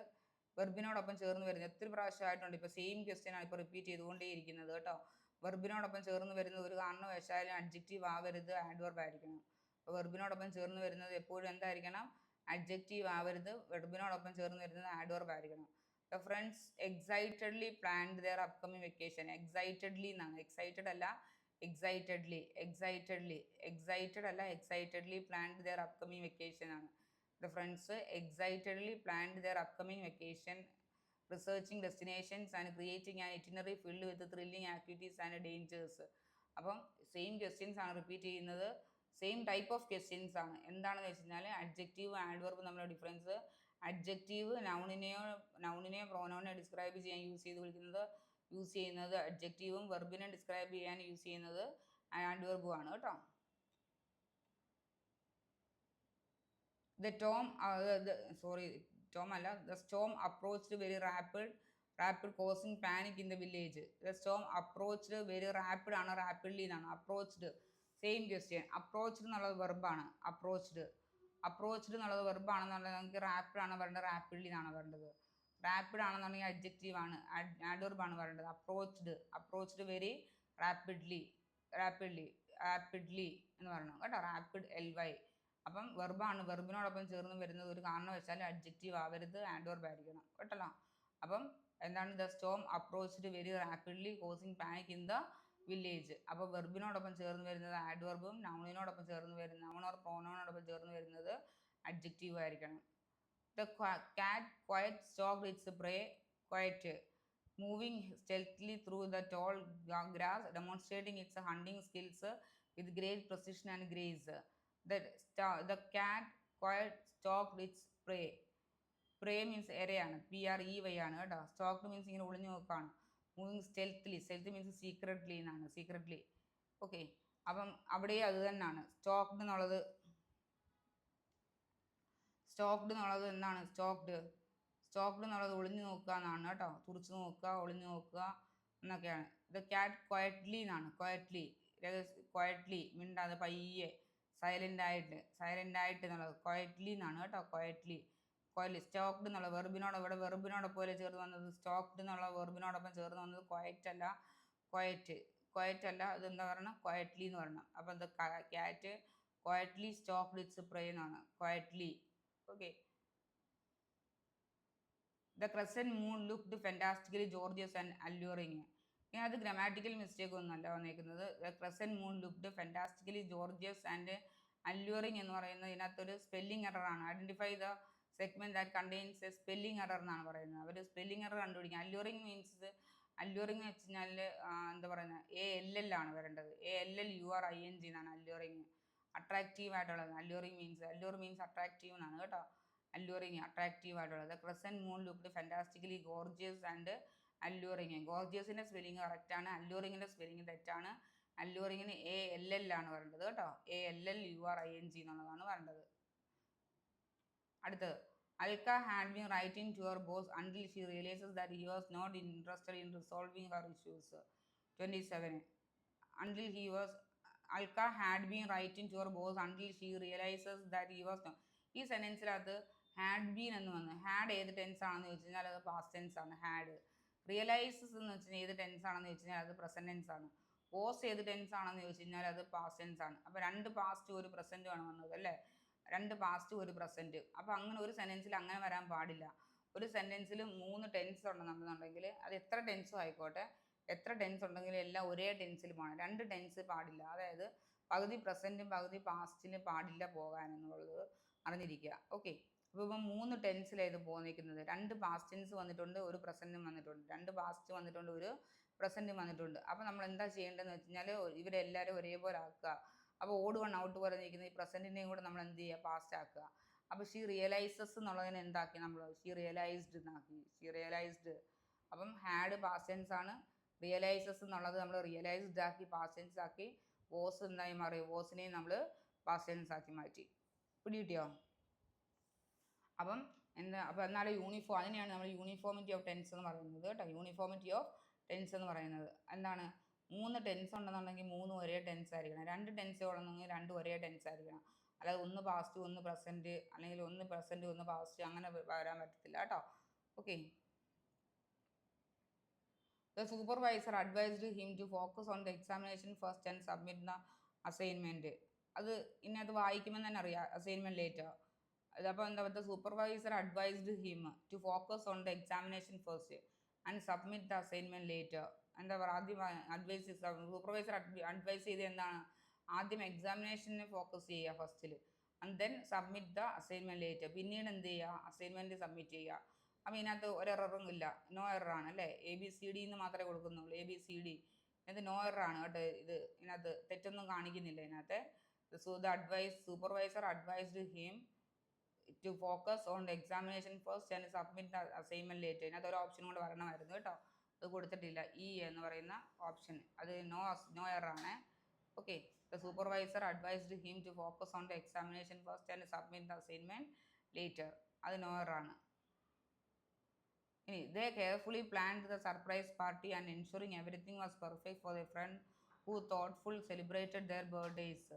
എത്ര പ്രാവശ്യമായിട്ടുണ്ട്. ഇപ്പോൾ സെയിം ക്വസ്റ്റ്യൻ ആണ് ഇപ്പോൾ റിപ്പീറ്റ് ചെയ്തുകൊണ്ടേയിരിക്കുന്നത് കേട്ടോ. വെർബിനോടൊപ്പം ചേർന്ന് വരുന്നത് ഒരു കാരണവശാലും അഡ്ജക്റ്റീവ് ആവരുത്, ആഡ്വർബ് ആയിരിക്കണം. അപ്പോൾ വെർബിനോടൊപ്പം ചേർന്ന് വരുന്നത് എപ്പോഴും എന്തായിരിക്കണം? അഡ്ജക്റ്റീവ് ആവരുത്. വെർബിനോടൊപ്പം ചേർന്ന് വരുന്നത് ആഡ്വർബ് ആയിരിക്കണം. The friends excitedly planned their upcoming vacation. Excitedly എന്നാണ്, എക്സൈറ്റഡ് അല്ല, excitedly planned their upcoming vacation ആണ്. The friends excitedly planned their upcoming vacation, researching destinations and creating an itinerary filled with thrilling activities and dangers. അപ്പം same questions ആണ് repeat ചെയ്യുന്നത്. Same type of questions ആണ്. എന്താണെന്ന് വെച്ച് കഴിഞ്ഞാൽ adjective adverb തമ്മിലുള്ള difference. Adjective നൗണിനെയോ പ്രോനൗണിനെ describe ചെയ്യാൻ use ചെയ്യുന്നത് അഡ്ജക്റ്റീവും വെർബിനെ ഡിസ്ക്രൈബ് ചെയ്യാൻ യൂസ് ചെയ്യുന്നത് ആഡ്വർബും ആണ് കേട്ടോ. The storm approached very rapid causing panic in the village. The storm approached very rapid ആണ്, rapidly എന്നാണ്. approached same question. അപ്രോച്ച്ഡ് എന്നുള്ളത് വെർബാണ്. അപ്രോച്ച്ഡ് എന്നുള്ളത് വെർബാണെന്നുണ്ടെങ്കിൽ നമുക്ക് റാപ്പിഡ് ആണ് വരേണ്ടത്, റാപ്പിഡ്ലി എന്നാണ് വരേണ്ടത്. റാപ്പിഡ് ആണെന്നുണ്ടെങ്കിൽ അഡ്ജക്റ്റീവ് ആണ്, ആഡ്വർബ് ആണ് വരേണ്ടത്. അപ്രോച്ച്ഡ് വെരി റാപ്പിഡ്ലി എന്ന് പറയണം കേട്ടോ. Rapid L Y. അപ്പം വെർബാണ്. വെർബിനോടൊപ്പം ചേർന്ന് വരുന്നത് ഒരു കാരണവശാലും അഡ്ജക്റ്റീവ് ആവരുത്, ആഡ്വർബ് ആയിരിക്കണം കേട്ടല്ലോ. അപ്പം എന്താണ്? The Storm approached very rapidly causing panic in the village. അപ്പോൾ വെർബിനോടൊപ്പം ചേർന്ന് വരുന്നത് ആഡ്വർബും നൗണിനോടൊപ്പം ചേർന്ന് വരുന്ന നൗൺ ഓർ പ്രോനൗണിനോടൊപ്പം ചേർന്ന് വരുന്നത് അഡ്ജക്റ്റീവ് ആയിരിക്കണം. The cat quiet stocked its pray. Quiet moving stealthily through the tall grass, demonstrating its hunting skills with great precision and grace. The cat quite stalked its prey. Prey means ഇരയാണ്, PREY ആണ് കേട്ടോ. Stocked means ഇങ്ങനെ ഒളിഞ്ഞു നോക്കാണ്. Moving stealthily means secretly എന്നാണ്, secretly. Okay, അപ്പം അവിടെ അത് തന്നെയാണ്. സ്റ്റോക്ക്ഡ് എന്നുള്ളത് എന്താണ്? സ്റ്റോക്ക്ഡ് എന്നുള്ളത് ഒളിഞ്ഞു നോക്കുക എന്നാണ് കേട്ടോ. തുറച്ചു നോക്കുക, ഒളിഞ്ഞു നോക്കുക എന്നൊക്കെയാണ്. ദ ക്യാറ്റ് ക്വയറ്റ്ലി എന്നാണ്. ക്വയറ്റ്ലി മിണ്ടാതെ പയ്യെ, സൈലൻ്റ് ആയിട്ട് എന്നുള്ളത് ക്വയറ്റ്ലി എന്നാണ് കേട്ടോ. ക്വയറ്റ്ലി. സ്റ്റോക്ക്ഡ് എന്നുള്ള വെർബിനോടൊപ്പം ചേർന്ന് വന്നത്. സ്റ്റോക്ക്ഡ് എന്നുള്ള വെർബിനോടൊപ്പം ചേർന്ന് വന്നത് ക്വയറ്റ് അല്ല, ഇതെന്താ പറയണം? ക്വയറ്റ്ലി എന്ന് പറയണം. അപ്പം the cat quietly stalked its prey എന്നാണ്. Quietly. Okay. The crescent moon looked fantastically gorgeous and alluring. ഇതിനകത്ത് ഗ്രാമാറ്റിക്കൽ മിസ്റ്റേക്ക് ഒന്നുമല്ല വന്നേക്കുന്നത്. The crescent moon looked fantastically gorgeous and alluring എന്ന് പറയുന്നത് ഇതിനകത്തൊരു സ്പെല്ലിംഗ് എററാണ്. Identify the segment that contains a spelling error എന്നാണ് പറയുന്നത്. അവർ സ്പെല്ലിംഗ് എറർ കണ്ടുപിടിക്കുക. അല്യൂറിങ് മീൻസ് അല്യൂറിങ് എന്ന് വെച്ച് കഴിഞ്ഞാൽ എന്താ പറയുന്നത്, ALL ആണ് വരേണ്ടത്. ALLURING എന്നാണ് അല്യൂറിങ്. അട്രാക്റ്റീവ് ആയിട്ടുള്ളത് alluring means. Allure means attractive എന്നാണ് കേട്ടോ. അല്യൂറിങ് അട്രാക്റ്റീവ് ആയിട്ടുള്ളത്. Crescent moon looked fantastically gorgeous and alluring. ഗോർജിയസിന്റെ സ്പെല്ലിംഗ് കറക്റ്റ് ആണ്, അല്യൂറിങ്ങിന്റെ സ്പെല്ലിംഗ് തെറ്റാണ്. അല്യൂറിങ്ങിന് ALL ആണ് വരേണ്ടത് കേട്ടോ. ALLURING എന്നുള്ളതാണ് വരേണ്ടത്. അടുത്തത്, Alka had been writing to her boss until she realizes that he was not interested in resolving her issues. 27. Until he was Alka had been writing to her boss until she realizes that he was not. ഈ സെന്റൻസിനകത്ത് had been എന്ന് വന്നു. Had ഏത് tense ആണെന്ന് ചോദിച്ചു കഴിഞ്ഞാൽ അത് past tense ആണ്. Had realises എന്ന് വെച്ച് കഴിഞ്ഞാൽ ഏത് ടെൻസ് ആണെന്ന് ചോദിച്ചു കഴിഞ്ഞാൽ അത് പ്രസന്റ് ടെൻസ് ആണ്. പോസ് ഏത് ടെൻസ് ആണെന്ന് ചോദിച്ചു കഴിഞ്ഞാൽ അത് പാസ്റ്റ് ടെൻസ് ആണ്. അപ്പോൾ 2 പാസ്റ്റ് ഒരു പ്രസന്റും ആണ് വന്നത് അല്ലേ. 2 പാസ്റ്റ് ഒരു പ്രസന്റ്. അപ്പോൾ അങ്ങനെ ഒരു സെന്റൻസിൽ അങ്ങനെ വരാൻ പാടില്ല. ഒരു സെന്റൻസിൽ 3 ടെൻസ് ഉണ്ടെന്നുണ്ടെങ്കിൽ അത് എത്ര ടെൻസും ആയിക്കോട്ടെ, എത്ര ടെൻസ് ഉണ്ടെങ്കിലും എല്ലാം ഒരേ ടെൻസിൽ പോകണം. 2 ടെൻസ് പാടില്ല. അതായത് പകുതി പ്രസന്റും പകുതി പാസ്റ്റിന് പാടില്ല പോകാൻ എന്നുള്ളത് അറിഞ്ഞിരിക്കുക. ഓക്കെ. അപ്പോൾ ഇപ്പം 3 ടെൻസിലാണ് ഇത് പോന്നിരിക്കുന്നത്. 2 പാസ്റ്റ് ടെൻസ് വന്നിട്ടുണ്ട്, ഒരു പ്രസന്റും വന്നിട്ടുണ്ട്. 2 പാസ്റ്റ് വന്നിട്ടുണ്ട്, ഒരു പ്രസന്റും വന്നിട്ടുണ്ട്. അപ്പോൾ നമ്മൾ എന്താ ചെയ്യേണ്ടതെന്ന് വെച്ച് കഴിഞ്ഞാൽ ഇവരെല്ലാവരും ഒരേപോലെ ആക്കുക. അപ്പോൾ ഓട് വൺ ഔട്ട് പറഞ്ഞിരിക്കുന്നത് ഈ പ്രസന്റിനെയും കൂടെ നമ്മൾ എന്ത് ചെയ്യുക, പാസ്റ്റ് ആക്കുക. അപ്പോൾ ഷീ റിയലൈസസ് എന്നുള്ളതിനെ എന്താക്കി നമ്മൾ ഷീ റിയലൈസ്ഡ് എന്നാക്കി. She realised. അപ്പം ഹാഡ് പാസ്റ്റ് ടെൻസ് ആണ്. റിയലൈസസ് എന്നുള്ളത് നമ്മൾ റിയലൈസ്ഡ് ആക്കി പാസ്റ്റ് ടെൻസ് ആക്കി. വോസ് എന്തായി മാറി, വോസിനെയും നമ്മൾ പാസ്റ്റ് ടെൻസ് ആക്കി മാറ്റി. പിടികിട്ടിയോ? അപ്പം എന്താ, അപ്പോൾ എന്നാലും അതിനെയാണ് നമ്മൾ യൂണിഫോമിറ്റി ഓഫ് ടെൻസ് എന്ന് പറയുന്നത് കേട്ടോ. യൂണിഫോമിറ്റി ഓഫ് ടെൻസ് എന്ന് പറയുന്നത് എന്താണ്, 3 ടെൻസ് ഉണ്ടെന്നുണ്ടെങ്കിൽ 3 ഒരേ ടെൻസ് ആയിരിക്കണം. 2 ടെൻസ് ഉള്ളതെങ്കിൽ 2 ഒരേ ടെൻസ് ആയിരിക്കണം. അല്ലാതെ 1 പാസ്റ്റ് 1 പ്രസൻറ്റ് അല്ലെങ്കിൽ 1 പ്രസൻറ്റ് 1 പാസ്റ്റ് അങ്ങനെ വരാൻ പറ്റത്തില്ല കേട്ടോ. Okay. The supervisor advised him to focus on the examination first and submit the assignment. അത് ഇന്നത് വായിക്കുമ്പോൾ തന്നെ അറിയാം, അസൈൻമെൻറ്റ് ലേറ്റർ. അതപ്പോൾ എന്താ പറയുക, supervisor advised him to focus on the examination first and submit the assignment later. എന്താ പറയുക, ആദ്യം സൂപ്പർവൈസർ അഡ്വൈസ് ചെയ്ത് എന്താണ്, ആദ്യം എക്സാമിനേഷനെ ഫോക്കസ് ചെയ്യുക ഫസ്റ്റിൽ, and then submit the assignment later. പിന്നീട് എന്ത് ചെയ്യുക, അസൈൻമെൻറ്റ് സബ്മിറ്റ് ചെയ്യുക. അപ്പോൾ ഇതിനകത്ത് ഒരു എററും ഇല്ല, നോ എററാണ് അല്ലേ. ABCD എന്ന് മാത്രമേ കൊടുക്കുന്നുള്ളൂ, ABCD. ഇത് നോ എററാണ് കേട്ടോ. ഇതിനകത്ത് തെറ്റൊന്നും കാണിക്കുന്നില്ല ഇതിനകത്ത്. So the supervisor advised him to focus on the examination first and submit the assignment later. ഇതിനകത്ത് ഒരു ഓപ്ഷൻ കൂടെ വരണമായിരുന്നു കേട്ടോ, അത് കൊടുത്തിട്ടില്ല. എന്ന് പറയുന്ന ഓപ്ഷൻ അത് നോ എററാണ്. Okay. The supervisor advised him to focus on the examination first and submit the assignment later. അത് നോ എററാണ്. ഇനി they carefully planned the surprise party and ensuring everything was perfect for their friend who thoughtful celebrated their birthdays.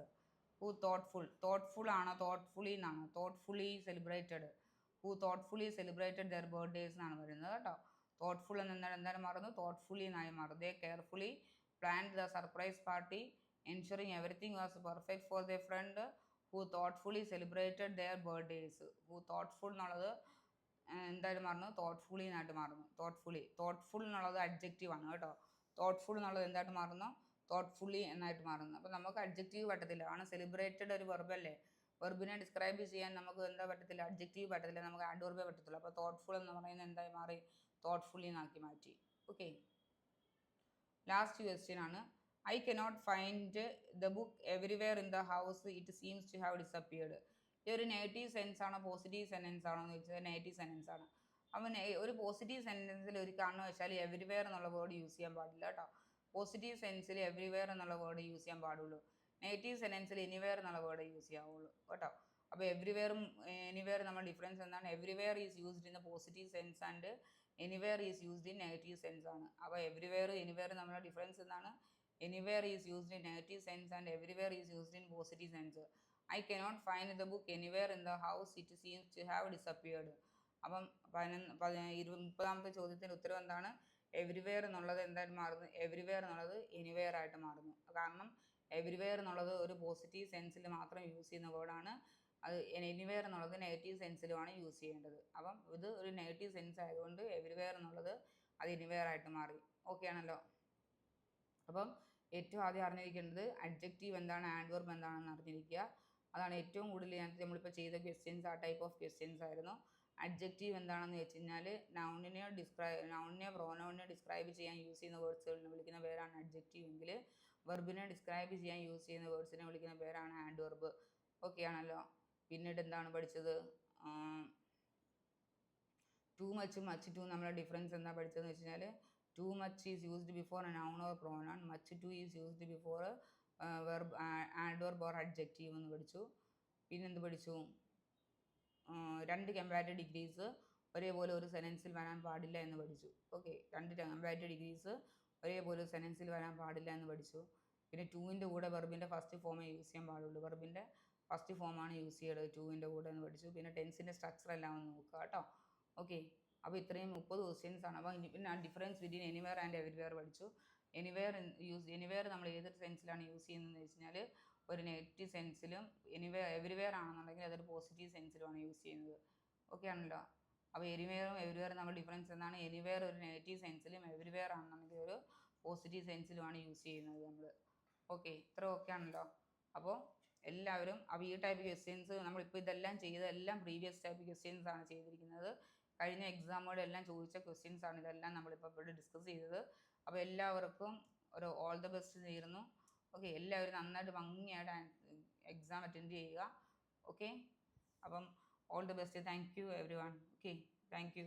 thoughtful ആണോ thoughtfully എന്നാണോ, thoughtfully celebrated, who thoughtfully celebrated their birthdays എന്നാണ് വരുന്നത് കേട്ടോ. thoughtful എന്തായാലും മാറുന്നു, thoughtfully എന്നായി മാറും. They carefully planned the surprise party ensuring everything was perfect for their friend who thoughtfully celebrated their birthdays. who thoughtful എന്നുള്ളത് എന്തായാലും മാറുന്നു, thoughtfully എന്നായിട്ട് മാറുന്നു. thoughtful എന്നുള്ളത് അഡ്ജക്റ്റീവ് ആണ് കേട്ടോ. thoughtful എന്നുള്ളത് എന്തായിട്ട് മാറുന്നു, thoughtfully എന്നായിട്ട് മാറുന്നു. അപ്പോൾ നമുക്ക് അഡ്ജക്റ്റീവ് പറ്റത്തില്ല, കാരണം സെലിബ്രേറ്റഡ് ഒരു വെർബല്ലേ. വെർബിനെ ഡിസ്ക്രൈബ് ചെയ്യാൻ നമുക്ക് എന്താ പറ്റത്തില്ല, അഡ്ജക്റ്റീവ് പറ്റത്തില്ല, നമുക്ക് ആഡ്വർബേ പറ്റത്തില്ല. അപ്പോൾ thoughtful എന്ന് പറയുന്നത് എന്തായി മാറി, thoughtfully എന്നാക്കി മാറ്റി. ഓക്കെ. ലാസ്റ്റ് ക്വസ്റ്റ്യൻ ആണ്. I cannot find the book everywhere in the house. It seems to have disappeared. ഈ ഒരു നെഗറ്റീവ് സെൻസ് ആണോ പോസിറ്റീവ് സെൻറ്റൻസ് ആണോ എന്ന് ചോദിച്ചാൽ നെഗറ്റീവ് സെൻറ്റൻസ് ആണ്. അപ്പം ഒരു പോസിറ്റീവ് സെൻറ്റൻസിൽ ഒരു കാരണം വെച്ചാൽ എവരിവെയർ എന്നുള്ള വേർഡ് യൂസ് ചെയ്യാൻ പാടില്ല കേട്ടോ. പോസിറ്റീവ് സെൻസിൽ എവരിവെയർ എന്നുള്ള വേർഡ് യൂസ് ചെയ്യാൻ പാടുള്ളൂ. നെഗറ്റീവ് സെൻറ്റൻസിൽ എനിവെയർ എന്നുള്ള വേർഡ് യൂസ് ചെയ്യാവുള്ളൂ കേട്ടോ. അപ്പോൾ എവരിവെയറും എനിവെയർ നമ്മൾ ഡിഫറൻസ് എന്താണ്, everywhere is used in the positive sense and anywhere is used in negative sense ആണ്. അപ്പോൾ എവരിവെയർ എനിവെയർ നമ്മുടെ ഡിഫറൻസ് എന്താണ്, anywhere is used in negative sense and everywhere is used in positive sense. I cannot find the book anywhere in the house. It seems to have disappeared. അപ്പം 30ാമത്തെ ചോദ്യത്തിൻ്റെ ഉത്തരം എന്താണ്, everywhere എന്നുള്ളത് എന്തായിട്ട് മാറുന്നു, everywhere എന്നുള്ളത് എനിവെയർ ആയിട്ട് മാറുന്നു. കാരണം എവരിവെയർ എന്നുള്ളത് ഒരു പോസിറ്റീവ് സെൻസിൽ മാത്രം യൂസ് ചെയ്യുന്ന വേർഡാണ്. അത് എനിവെയർ എന്നുള്ളത് നെഗറ്റീവ് സെൻസിലുമാണ് യൂസ് ചെയ്യേണ്ടത്. അപ്പം ഇത് ഒരു നെഗറ്റീവ് സെൻസ് ആയതുകൊണ്ട് എവരിവെയർ എന്നുള്ളത് അത് എനിവെയർ ആയിട്ട് മാറി. ഓക്കെ ആണല്ലോ. അപ്പം ഏറ്റവും ആദ്യം അറിഞ്ഞിരിക്കേണ്ടത് അഡ്ജക്റ്റീവ് എന്താണ്, ആഡ്വർബ് എന്താണെന്ന് അറിഞ്ഞിരിക്കുക. അതാണ് ഏറ്റവും കൂടുതൽ നമ്മളിപ്പോൾ ചെയ്ത ക്വസ്റ്റ്യൻസ്, ആ ടൈപ്പ് ഓഫ് ക്വസ്റ്റ്യൻസ് ആയിരുന്നു. അഡ്ജക്റ്റീവ് എന്താണെന്ന് വെച്ച് കഴിഞ്ഞാൽ നൗണിനെ പ്രോനൗണിനെ ഡിസ്ക്രൈബ് ചെയ്യാൻ യൂസ് ചെയ്യുന്ന വേർഡ്സുകളിനെ വിളിക്കുന്ന പേരാണ് അഡ്ജക്റ്റീവ് എങ്കിൽ, വെർബിനെ ഡിസ്ക്രൈബ് ചെയ്യാൻ യൂസ് ചെയ്യുന്ന വേർഡ്സിനെ വിളിക്കുന്ന പേരാണ് ആഡ്വർബ്. ഓക്കെ ആണല്ലോ. പിന്നീട് എന്താണ് പഠിച്ചത്? ടു മച്ചും മച്ച് ടു നമ്മളെ ഡിഫറൻസ് എന്താ പഠിച്ചതെന്ന് വെച്ച് കഴിഞ്ഞാൽ, to much is used before A noun or pronoun, much too is used before verb adverb or adjective എന്ന് പഠിച്ചു. പിന്നെന്ത് പഠിച്ചു? രണ്ട് കമ്പാരിറ്റീവ് ഡിഗ്രീസ് ഒരേപോലെ ഒരു സെനൻസിൽ വരാൻ പാടില്ല എന്ന് പഠിച്ചു. ഓക്കെ, രണ്ട് കമ്പാരിറ്റീവ് ഡിഗ്രീസ് ഒരേപോലെ ഒരു സെനൻസിൽ വരാൻ പാടില്ല എന്ന് പഠിച്ചു. പിന്നെ ടൂവിൻ്റെ കൂടെ വെർബിൻ്റെ ഫസ്റ്റ് ഫോമേ യൂസ് ചെയ്യാൻ പാടുള്ളൂ, വെർബിൻ്റെ ഫസ്റ്റ് ഫോമാണ് യൂസ് ചെയ്യേണ്ടത് ടൂവിൻ്റെ കൂടെ എന്ന് പഠിച്ചു. പിന്നെ ടെൻസിൻ്റെ സ്ട്രക്ചർ എല്ലാം ഒന്ന് നോക്കുക കേട്ടോ. ഓക്കെ, അപ്പോൾ ഇത്രയും 30 ക്വസ്റ്റ്യൻസ് ആണ്. അപ്പോൾ പിന്നെ difference between anywhere and everywhere പഠിച്ചു. എനിവെയർ നമ്മൾ ഏത് സെൻസിലാണ് യൂസ് ചെയ്യുന്നതെന്ന് വെച്ച് കഴിഞ്ഞാൽ, ഒരു നെഗറ്റീവ് സെൻസിലും എവരിവെയർ ആണെന്നുണ്ടെങ്കിൽ അതൊരു പോസിറ്റീവ് സെൻസിലുമാണ് യൂസ് ചെയ്യുന്നത്. ഓക്കെ ആണല്ലോ. അപ്പോൾ എനിവെയറും എവരിവെയറും നമ്മൾ ഡിഫറൻസ് എന്താണ്? എനിവെയർ ഒരു നെഗറ്റീവ് സെൻസിലും എവരിവെയർ ആണെന്നുണ്ടെങ്കിൽ ഒരു പോസിറ്റീവ് സെൻസിലുമാണ് യൂസ് ചെയ്യുന്നത് നമ്മൾ. ഓക്കെ, ഇത്ര ഓക്കെ ആണല്ലോ. അപ്പോൾ എല്ലാവരും ഈ ടൈപ്പ് ക്വസ്റ്റ്യൻസ് നമ്മളിപ്പോൾ ഇതെല്ലാം ചെയ്തതെല്ലാം പ്രീവിയസ് ടൈപ്പ് ക്വസ്റ്റ്യൻസ് ആണ് ചെയ്തിരിക്കുന്നത്. കഴിഞ്ഞ എക്സാമുകളെല്ലാം ചോദിച്ച ക്വസ്റ്റ്യൻസ് ആണ് ഇതെല്ലാം നമ്മളിപ്പോൾ ഇവിടെ ഡിസ്കസ് ചെയ്തത്. അപ്പോൾ എല്ലാവർക്കും ഒരു ഓൾ ദ ബെസ്റ്റ് നേരുന്നു. ഓക്കെ, എല്ലാവരും നന്നായിട്ട് ഭംഗിയായിട്ട് എക്സാം അറ്റൻഡ് ചെയ്യുക. ഓക്കെ, അപ്പം all the best. Thank you every one. Okay, thank you.